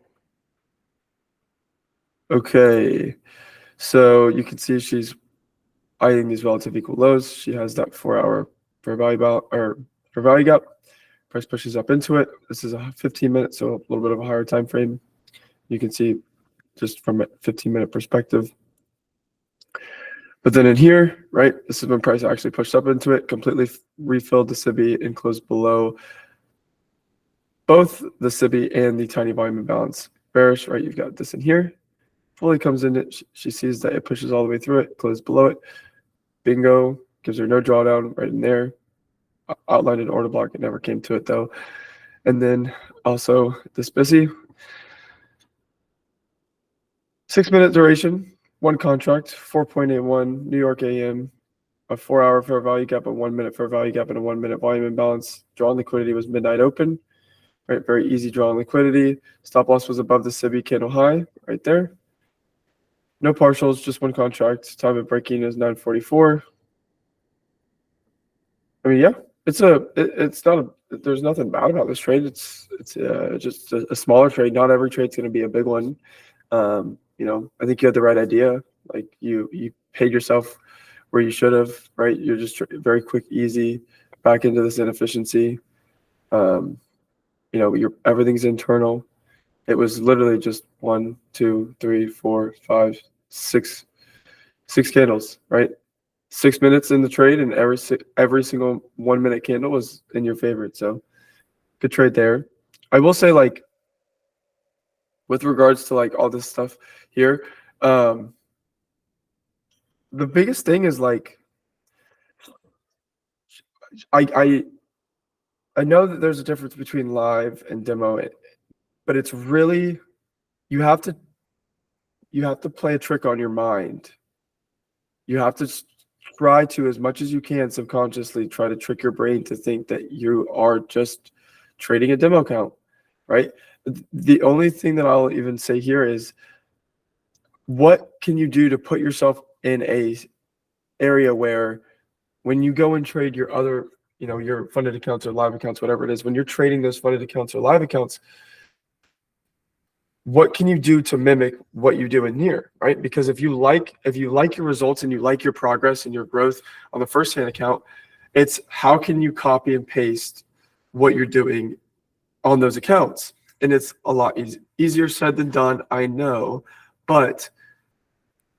okay, so you can see she's eyeing these relative equal lows. She has that 4-hour fair value gap. Price pushes up into it. This is a 15-minute, so a little bit of a higher time frame. You can see just from a 15-minute perspective. But then in here, right, this is when price actually pushed up into it, completely refilled the SIBI and closed below both the SIBI and the tiny volume imbalance. Bearish, right, you've got this in here. Fully comes in it. She sees that it pushes all the way through it, closed below it. Bingo, gives her no drawdown right in there. Outlined an order block. It never came to it though. And then also this BISI. 6-minute duration, 1 contract, 4.81 New York AM, a 4-hour fair value gap, a 1-minute fair value gap, and a 1-minute volume imbalance. Draw on liquidity was midnight open. Right, very easy draw on liquidity. Stop loss was above the SIBI candle high, right there. No partials, just 1 contract. Time of breaking is 9:44. I mean, yeah. It's not there's nothing bad about this trade. It's just a smaller trade. Not every trade's going to be a big one. You know, I think you had the right idea. Like you paid yourself where you should have, right? You're just very quick, easy back into this inefficiency. You know, everything's internal. It was literally just 1, 2, 3, 4, 5, 6 candles, right? 6 minutes in the trade, and every single 1-minute candle was in your favorite. So good trade there. I will say, like, with regards to like all this stuff here, the biggest thing is like I know that there's a difference between live and demo, but it's really you have to play a trick on your mind. You have to try to, as much as you can, subconsciously try to trick your brain to think that you are just trading a demo account, right? The only thing that I'll even say here is, what can you do to put yourself in a area where when you go and trade your other, you know, your funded accounts or live accounts, whatever it is, when you're trading those funded accounts or live accounts, what can you do to mimic what you do in here, right? Because if you like your results and you like your progress and your growth on the first-hand account, it's how can you copy and paste what you're doing on those accounts? And it's a lot easier said than done, I know, but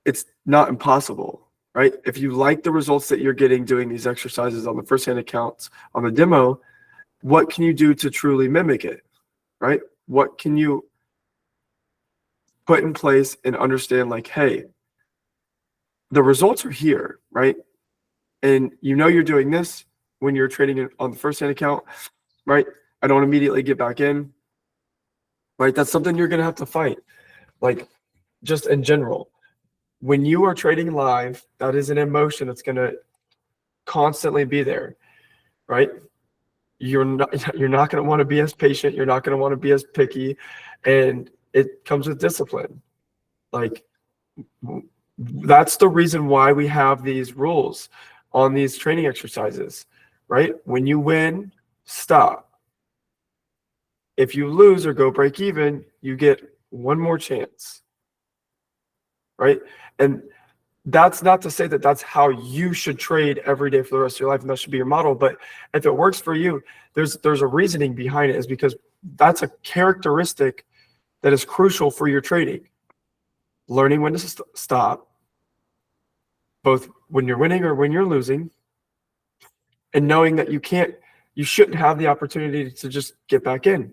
it's not impossible, right? If you like the results that you're getting doing these exercises on the first-hand accounts on the demo, what can you do to truly mimic it, right? What can you put in place and understand, like, hey, the results are here, right? And you know you're doing this when you're trading it on the first-hand account, right? I don't immediately get back in, right? That's something you're going to have to fight, like, just in general. When you are trading live, that is an emotion that's going to constantly be there, right? You're not going to want to be as patient. You're not going to want to be as picky, and it comes with discipline. Like, that's the reason why we have these rules on these training exercises, right? When you win, stop. If you lose or go break even, you get one more chance, right? And that's not to say that that's how you should trade every day for the rest of your life, and that should be your model. But if it works for you, there's a reasoning behind it, is because that's a characteristic that is crucial for your trading. Learning when to stop, both when you're winning or when you're losing, and knowing that you shouldn't have the opportunity to just get back in,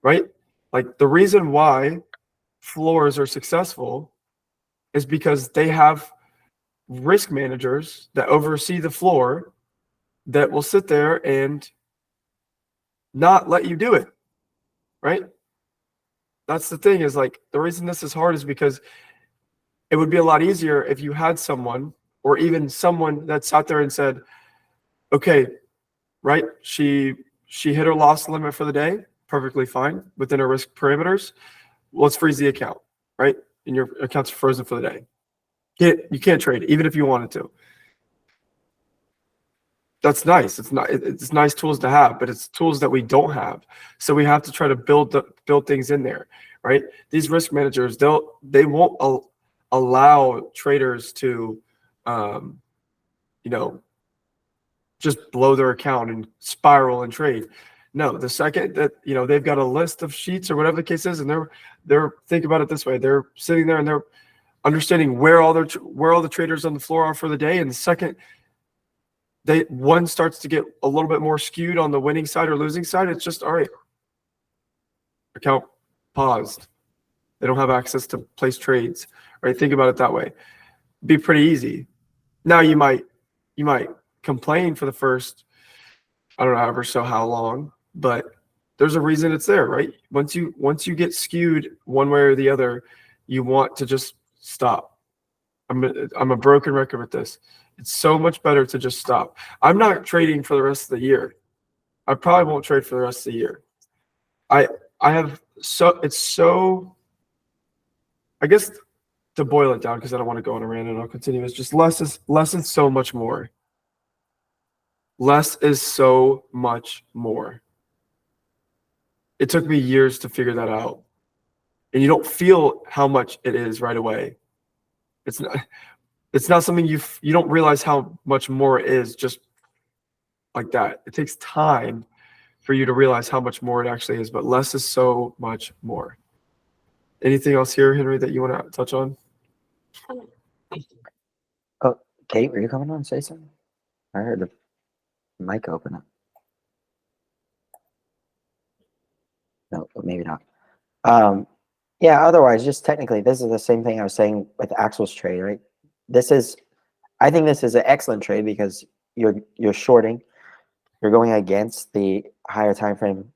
right? Like, the reason why floors are successful is because they have risk managers that oversee the floor that will sit there and not let you do it, right? That's the thing, is like, the reason this is hard is because it would be a lot easier if you had someone, or even someone that sat there and said, okay, right, she hit her loss limit for the day, perfectly fine, within her risk parameters. Let's freeze the account, right? And your account's frozen for the day. You can't trade, even if you wanted to. That's nice. It's nice tools to have, but it's tools that we don't have. So we have to try to build things in there, right? These risk managers, they won't allow traders to, just blow their account and spiral and trade. No, the second that they've got a list of sheets or whatever the case is, and they're think about it this way: they're sitting there and they're understanding where all the traders on the floor are for the day, and the second one starts to get a little bit more skewed on the winning side or losing side, it's just, all right, account paused. They don't have access to place trades, right? Think about it that way. Be pretty easy. Now you might complain for the first, I don't know, how long, but there's a reason it's there, right? Once you get skewed one way or the other, you want to just stop. I'm a broken record with this. It's so much better to just stop. I'm not trading for the rest of the year. I probably won't trade for the rest of the year. I guess, to boil it down, because I don't want to go on a rant and I'll continue, it's just less is so much more. Less is so much more. It took me years to figure that out. And you don't feel how much it is right away. It's not something you don't realize how much more it is just like that. It takes time for you to realize how much more it actually is, but less is so much more. Anything else here, Henry, that you want to touch on? Oh, Kate, were you coming on to say something? I heard the mic open up. No, maybe not. Yeah, otherwise, just technically, this is the same thing I was saying with Axel's trade, right? I think this is an excellent trade because you're shorting, you're going against the higher time frame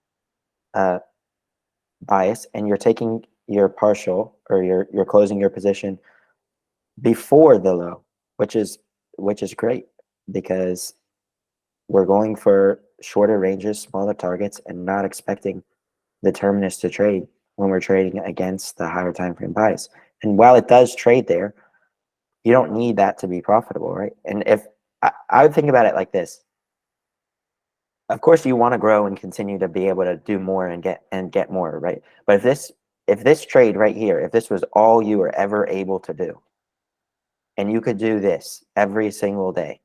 bias, and you're taking your partial, or you're closing your position before the low, which is great, because we're going for shorter ranges, smaller targets, and not expecting the terminus to trade when we're trading against the higher time frame bias. And while it does trade there, you don't need that to be profitable, right? And if I would think about it like this: of course you want to grow and continue to be able to do more and get more, right? But if this trade right here, if this was all you were ever able to do, and you could do this every single day,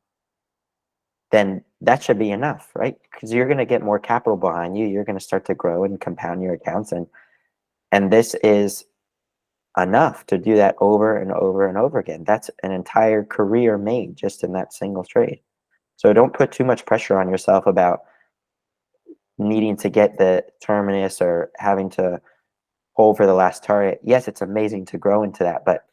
then that should be enough, right? Because you're going to get more capital behind you. You're going to start to grow and compound your accounts, and this is enough to do that over and over and over again. That's an entire career made just in that single trade. So don't put too much pressure on yourself about needing to get the terminus or having to hold for the last target. Yes, it's amazing to grow into that, but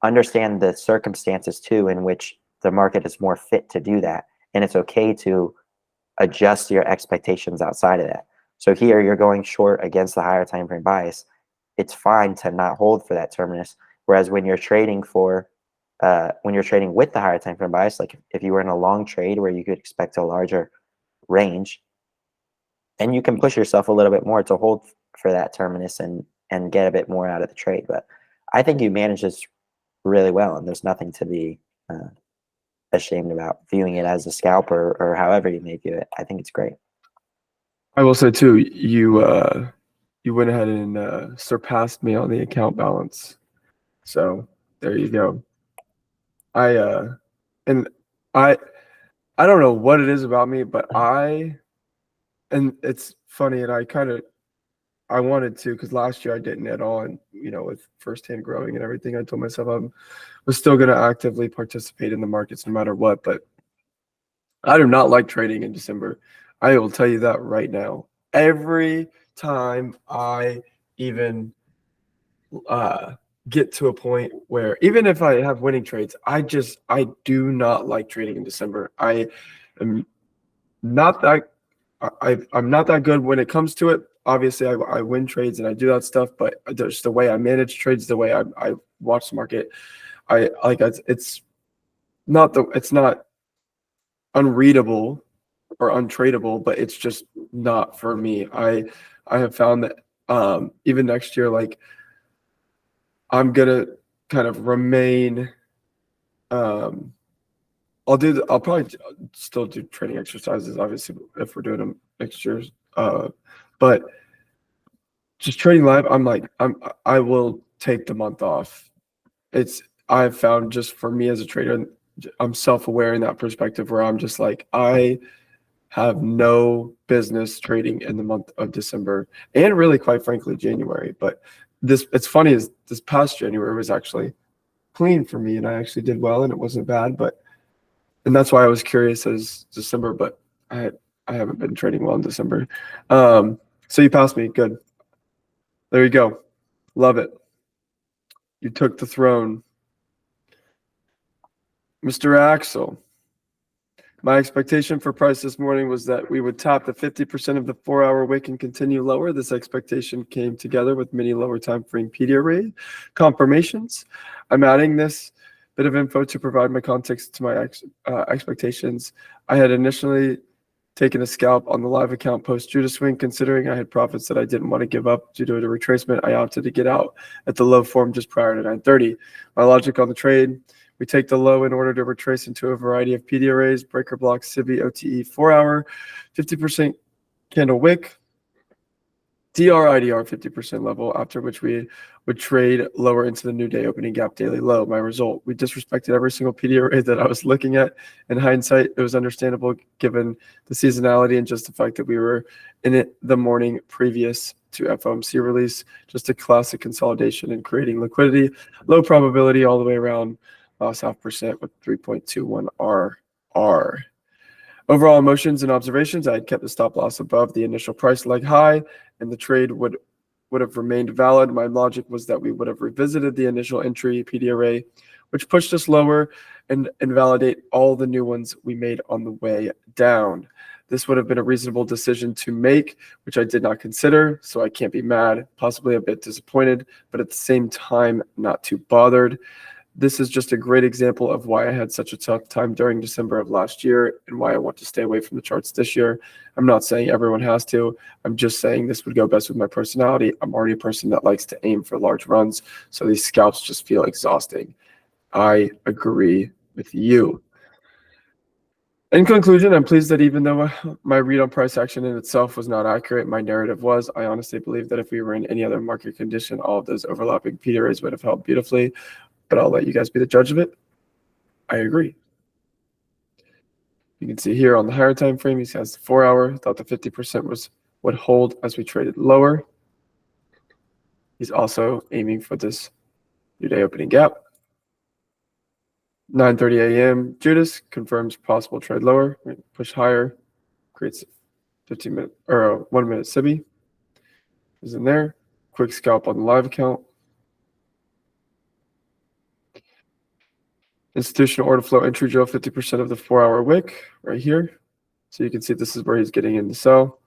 understand the circumstances too in which the market is more fit to do that. And it's okay to adjust your expectations outside of that. So here you're going short against the higher time frame bias. It's fine to not hold for that terminus. Whereas when you're trading for when you're trading with the higher time frame bias, like if you were in a long trade where you could expect a larger range, then you can push yourself a little bit more to hold for that terminus and get a bit more out of the trade. But I think you manage this really well, and there's nothing to be ashamed about viewing it as a scalp or however you may view it. I think it's great. I will say too, you went ahead and surpassed me on the account balance. So there you go. I don't know what it is about me, but and it's funny, and I wanted to, because last year I didn't at all, and with firsthand growing and everything, I told myself I was still going to actively participate in the markets no matter what. But I do not like trading in December. I will tell you that right now. Every time I even get to a point where, even if I have winning trades, I do not like trading in December. I am not that I'm not that good when it comes to it. Obviously, I win trades and I do that stuff, but just the way I manage trades, the way I watch the market, it's not unreadable or untradeable, but it's just not for me. I have found that even next year, like, I'm gonna kind of remain. I'll probably still do training exercises, obviously, if we're doing them next year. But just trading live, I will take the month off. I've found, just for me as a trader, I'm self-aware in that perspective, where I'm just like, I have no business trading in the month of December, and really, quite frankly, January. But it's funny, is this past January was actually clean for me, and I actually did well, and it wasn't bad. And that's why I was curious as December, but I haven't been trading well in December. So you passed me. Good. There you go. Love it. You took the throne. Mr. Axel, my expectation for price this morning was that we would top the 50% of the 4-hour wick and continue lower. This expectation came together with many lower time frame PD array confirmations. I'm adding this bit of info to provide my context to my expectations. I had initially taken a scalp on the live account post Judah swing, considering I had profits that I didn't want to give up due to a retracement. I opted to get out at the low form just prior to 9:30. My logic on the trade: we take the low in order to retrace into a variety of PD arrays, breaker blocks, CIVI, OTE, 4-hour, 50% candle wick, DR, IDR 50% level, after which we would trade lower into the new day opening gap daily low. My result: we disrespected every single PD array that I was looking at. In hindsight, it was understandable given the seasonality and just the fact that we were in it the morning previous to FOMC release. Just a classic consolidation and creating liquidity. Low probability all the way around, lost 0.5% with 3.21 RR. Overall emotions and observations: I had kept the stop loss above the initial price leg high, and the trade would have remained valid. My logic was that we would have revisited the initial entry PD array, which pushed us lower, and invalidate all the new ones we made on the way down. This would have been a reasonable decision to make, which I did not consider, so I can't be mad, possibly a bit disappointed, but at the same time, not too bothered. This is just a great example of why I had such a tough time during December of last year, and why I want to stay away from the charts this year. I'm not saying everyone has to. I'm just saying this would go best with my personality. I'm already a person that likes to aim for large runs, so these scalps just feel exhausting. I agree with you. In conclusion, I'm pleased that even though my read on price action in itself was not accurate, my narrative was. I honestly believe that if we were in any other market condition, all of those overlapping PD arrays would have held beautifully. But I'll let you guys be the judge of it. I agree. You can see here on the higher time frame, he has the 4-hour. Thought the 50% would hold as we traded lower. He's also aiming for this new day opening gap. 9:30 a.m. Judas confirms possible trade lower. Push higher, creates 15-minute or a 1-minute CIVI. Is in there. Quick scalp on the live account. Institutional order flow entry drill, 50% of the 4-hour wick right here. So you can see this is where he's getting in to sell.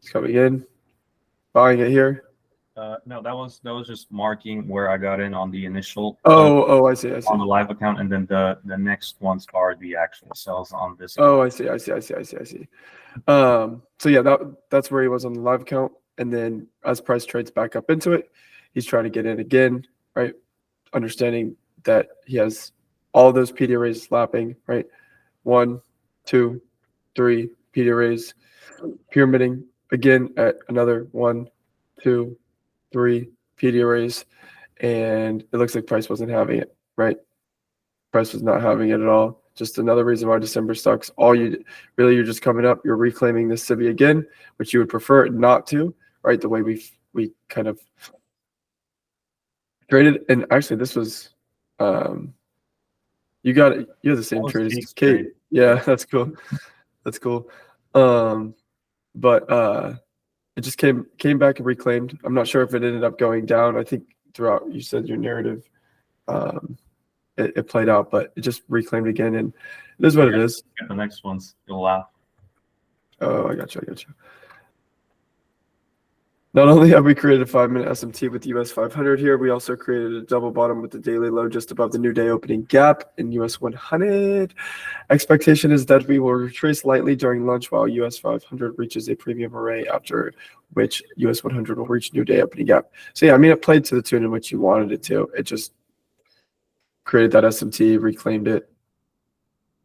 He's coming in, buying it here. No, that was just marking where I got in on the initial Oh, I see. on the live account, and then the next ones are the actual sales on this. Oh, I see. So yeah, that's where he was on the live account. And then as price trades back up into it, he's trying to get in again, right? Understanding that he has all those PD arrays lapping, right? 1, 2, 3 PD arrays, pyramiding again at another 1, 2, 3 PD arrays. And it looks like price wasn't having it, right? Price was not having it at all. Just another reason why December sucks. You're just coming up, you're reclaiming this SIBI again, which you would prefer not to, right? The way we kind of traded. And actually this was you have the same trade as Kate's Kate. trade. Yeah, that's cool. That's cool. But it just came back and reclaimed. I'm not sure if it ended up going down. I think throughout you said your narrative it played out, but it just reclaimed again, and it is what it is. The next ones, you'll laugh. Oh, I got you. Not only have we created a 5-minute SMT with the US 500 here, we also created a double bottom with the daily low just above the new day opening gap in US 100. Expectation is that we will retrace lightly during lunch while US 500 reaches a premium array, after which US 100 will reach new day opening gap. So yeah, I mean, it played to the tune in which you wanted it to. It just created that SMT, reclaimed it,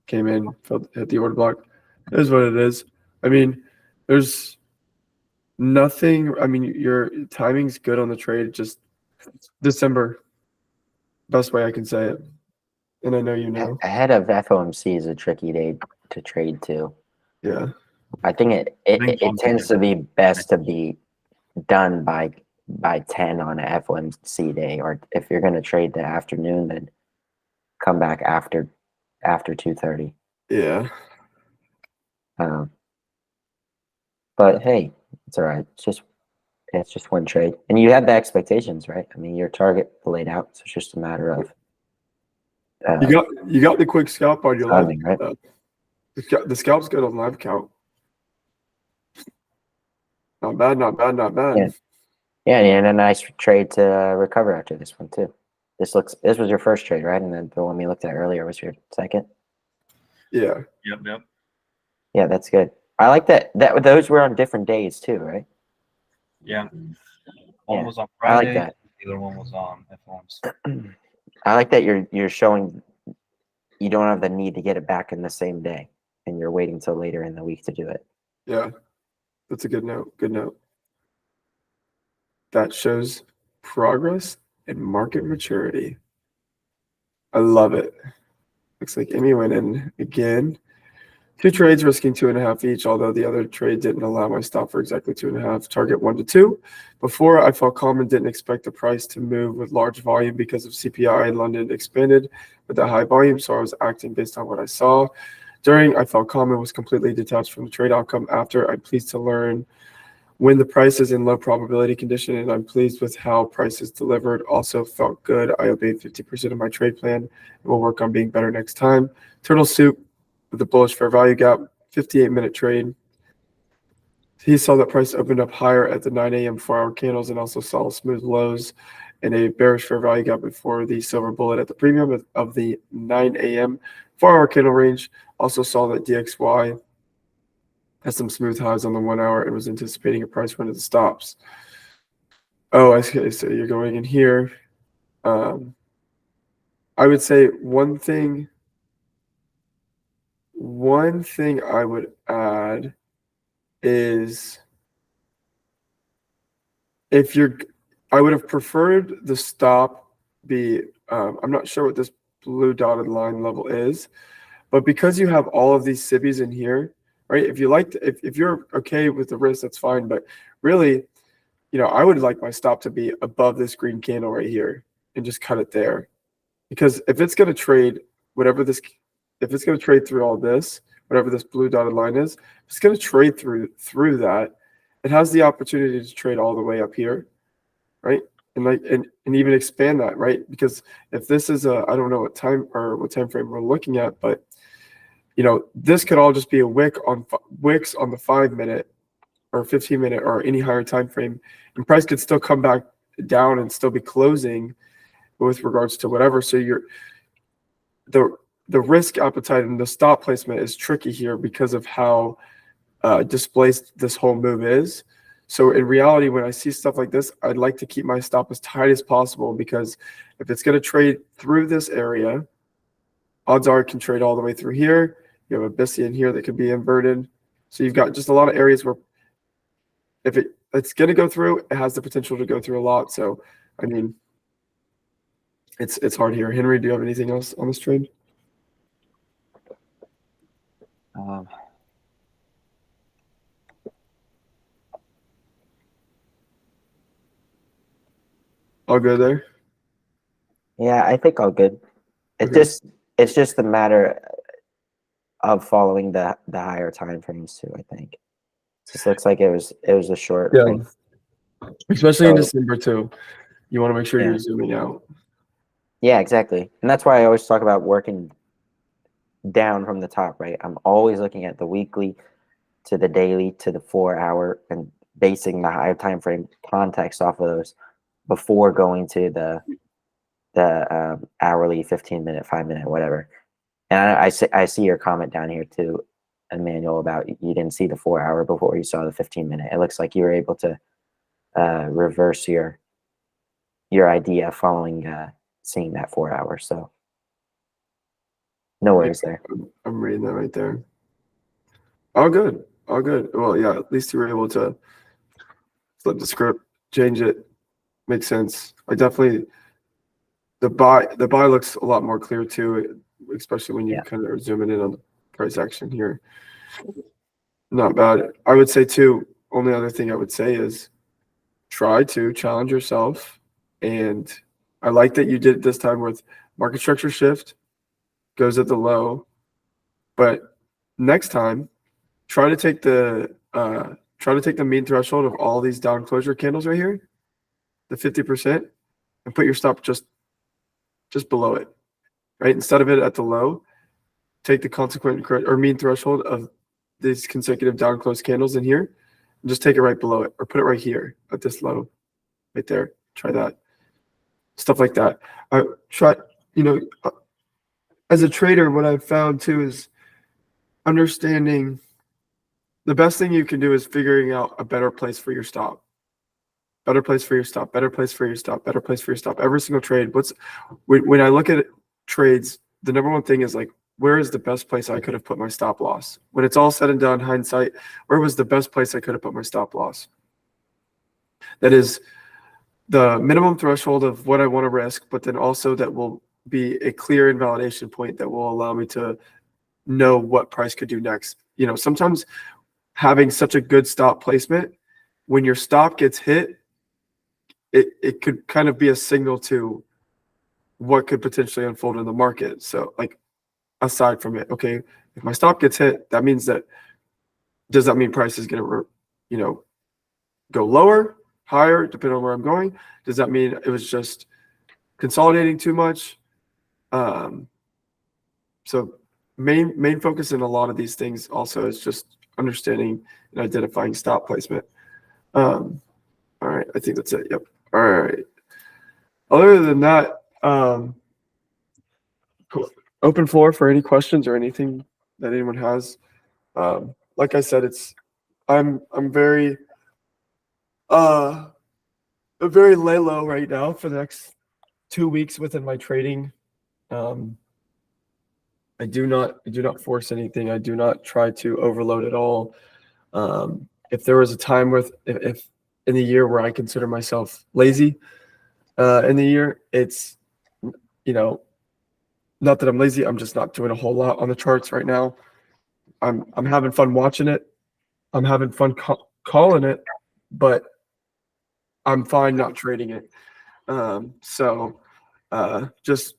came in, hit the order block. It is what it is. I mean, there's nothing. I mean, your timing's good on the trade. Just December, best way I can say it. And I know you know. Ahead of FOMC is a tricky day to trade too. Yeah. I think it tends to be best to be done by 10 on a FOMC day, or if you're going to trade the afternoon, then come back after 2:30. Yeah. But hey, it's all right. It's just one trade, and you had the expectations, right? I mean, your target laid out, so it's just a matter of you got the quick scalp on your live, timing, right? The scalp's good on live count. Not bad. Yeah, and a nice trade to recover after this one too. This was your first trade, right? And then the one we looked at earlier was your second. Yeah. Yep. Yeah, that's good. I like that those were on different days too, right? Yeah. One was on I like Friday. that. The other one was on FOMC. I like that you're showing you don't have the need to get it back in the same day, and you're waiting till later in the week to do it. Yeah. That's a good note. That shows progress and market maturity. I love it. Looks like Amy went in again. 2 trades risking 2.5 each, although the other trade didn't allow my stop for exactly 2.5. Target 1 to 2. Before, I felt calm and didn't expect the price to move with large volume because of CPI in London expanded with the high volume, so I was acting based on what I saw. During, I felt calm and was completely detached from the trade outcome. After, I'm pleased to learn when the price is in low probability condition, and I'm pleased with how prices delivered. Also felt good. I obeyed 50% of my trade plan and will work on being better next time. Turtle soup with the bullish fair value gap, 58-minute trade. He saw that price opened up higher at the 9 a.m. 4-hour candles and also saw smooth lows and a bearish fair value gap before the silver bullet at the premium of the 9 a.m. 4-hour candle range. Also saw that DXY has some smooth highs on the 1 hour and was anticipating a price run at the stops. Oh, okay, so you're going in here. I would say one thing I would add is I would have preferred the stop be, I'm not sure what this blue dotted line level is, but because you have all of these SIBIs in here, right? If you're okay with the risk, that's fine. But really, I would like my stop to be above this green candle right here and just cut it there. Because if it's going to trade if it's going to trade through all this, whatever this blue dotted line is, if it's going to trade through that, it has the opportunity to trade all the way up here, right? And even expand that, right? Because if this is I don't know what time frame we're looking at, but this could all just be a wicks on the 5-minute, or 15-minute or any higher time frame, and price could still come back down and still be closing with regards to whatever. So the risk appetite and the stop placement is tricky here because of how displaced this whole move is. So in reality, when I see stuff like this, I'd like to keep my stop as tight as possible, because if it's going to trade through this area, odds are it can trade all the way through here. You have a BISI in here that could be inverted. So you've got just a lot of areas where if it's going to go through, it has the potential to go through a lot. So, I mean, it's hard here. Henry, do you have anything else on this trade? All good there? Yeah, I think all good. It's just a matter of following the higher time frames too, I think. It just looks like it was a short. Yeah. Especially in So- December too. You want to make sure Yeah. you're zooming out. Yeah, exactly. And that's why I always talk about working down from the top, right? I'm always looking at the weekly to the daily to the 4 hour and basing the higher time frame context off of those before going to the hourly, 15-minute, 5-minute, whatever. And I see your comment down here too, Emmanuel, about you didn't see the 4 hour before you saw the 15-minute. It looks like you were able to reverse your idea following seeing that 4 hour. So no worries there. I'm reading that right there. All good. All good. Well, yeah, at least you were able to flip the script, change it. Makes sense. I definitely, the buy looks a lot more clear too, especially when you kind of are zooming in on the price action here. Not bad. I would say too, only other thing I would say is try to challenge yourself. And I like that you did it this time with market structure shift, goes at the low. But next time, try to take the mean threshold of all these down closure candles right here, the 50%, and put your stop just below it, right? Instead of it at the low, take the consequent or mean threshold of these consecutive down close candles in here, and just take it right below it, or put it right here at this low, right there. Try that. Stuff like that. Try, as a trader, what I've found too is understanding the best thing you can do is figuring out a better place for your stop. Better place for your stop, better place for your stop, better place for your stop. Every single trade. When I look at trades, the number one thing is like, where is the best place I could have put my stop loss? When it's all said and done, hindsight, where was the best place I could have put my stop loss? That is the minimum threshold of what I want to risk, but then also that will be a clear invalidation point that will allow me to know what price could do next. Sometimes having such a good stop placement, when your stop gets hit, it could kind of be a signal to what could potentially unfold in the market. So like, aside from it, okay, if my stop gets hit, that means does that mean price is going to, go lower, higher, depending on where I'm going? Does that mean it was just consolidating too much? So main focus in a lot of these things also is just understanding and identifying stop placement. All right, I think that's it. Yep. All right. Other than that, cool. Open floor for any questions or anything that anyone has. Like I said, I'm very lay low right now for the next 2 weeks within my trading. I do not force anything. I do not try to overload at all. If there was a time if in the year where I consider myself lazy, in the year, it's not that I'm lazy. I'm just not doing a whole lot on the charts right now. I'm having fun watching it. I'm having fun calling it, but I'm fine not trading it. So just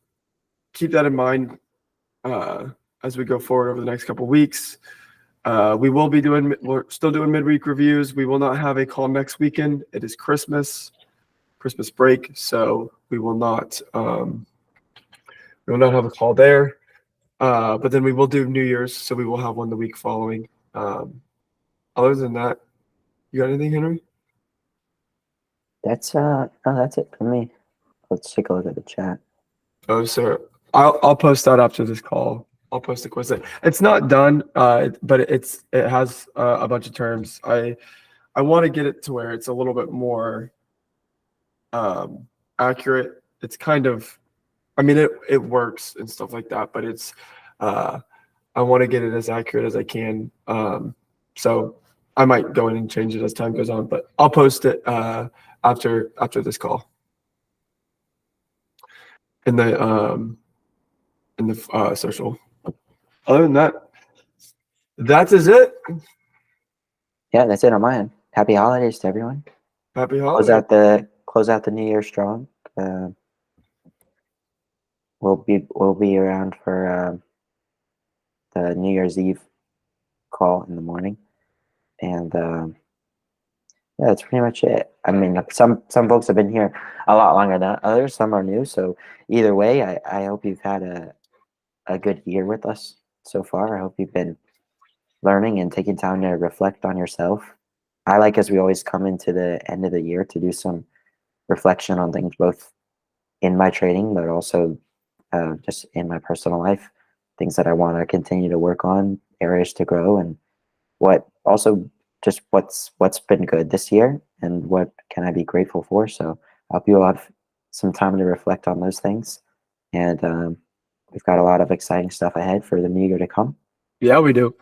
keep that in mind as we go forward over the next couple of weeks. We're still doing midweek reviews. We will not have a call next weekend. It is Christmas break, so we will not have a call there. But then we will do New Year's, so we will have one the week following. Other than that, You got anything, Henry? That's no, that's it for me. Let's take a look at the chat. Oh, sir. I'll post that after this call. I'll post the quiz. It's not done, but it has a bunch of terms. I want to get it to where it's a little bit more accurate. It's kind of, I mean, it works and stuff like that, but it's I want to get it as accurate as I can. So I might go in and change it as time goes on, but I'll post it after this call in the social. Other than that, that is it. Yeah, that's it on my end. Happy holidays to everyone. Happy Close holidays. out the new year strong. We'll be around for the New Year's Eve call in the morning, and yeah, that's pretty much it. I mean, some folks have been here a lot longer than others. Some are new, so either way, I hope you've had a good year with us so far. I hope you've been learning and taking time to reflect on yourself. I like, as we always come into the end of the year, to do some reflection on things, both in my trading, but also just in my personal life, things that I want to continue to work on, areas to grow, and what's been good this year, and what can I be grateful for. So I hope you'll have some time to reflect on those things, and we've got a lot of exciting stuff ahead for the new year to come. Yeah, we do.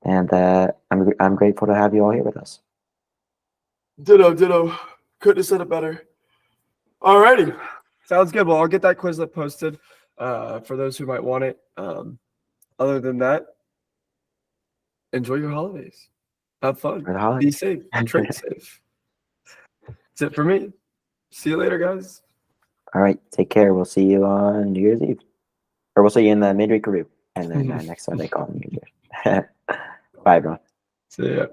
And I'm grateful to have you all here with us. Ditto. Couldn't have said it better. Alrighty. Sounds good. Well, I'll get that Quizlet posted for those who might want it. Other than that, enjoy your holidays. Have fun. For the holidays. Be safe. Trade safe. That's it for me. See you later, guys. All right, take care. We'll see you on New Year's Eve, or we'll see you in the midweek review, and then next Sunday call New Year's. Bye, everyone. See ya.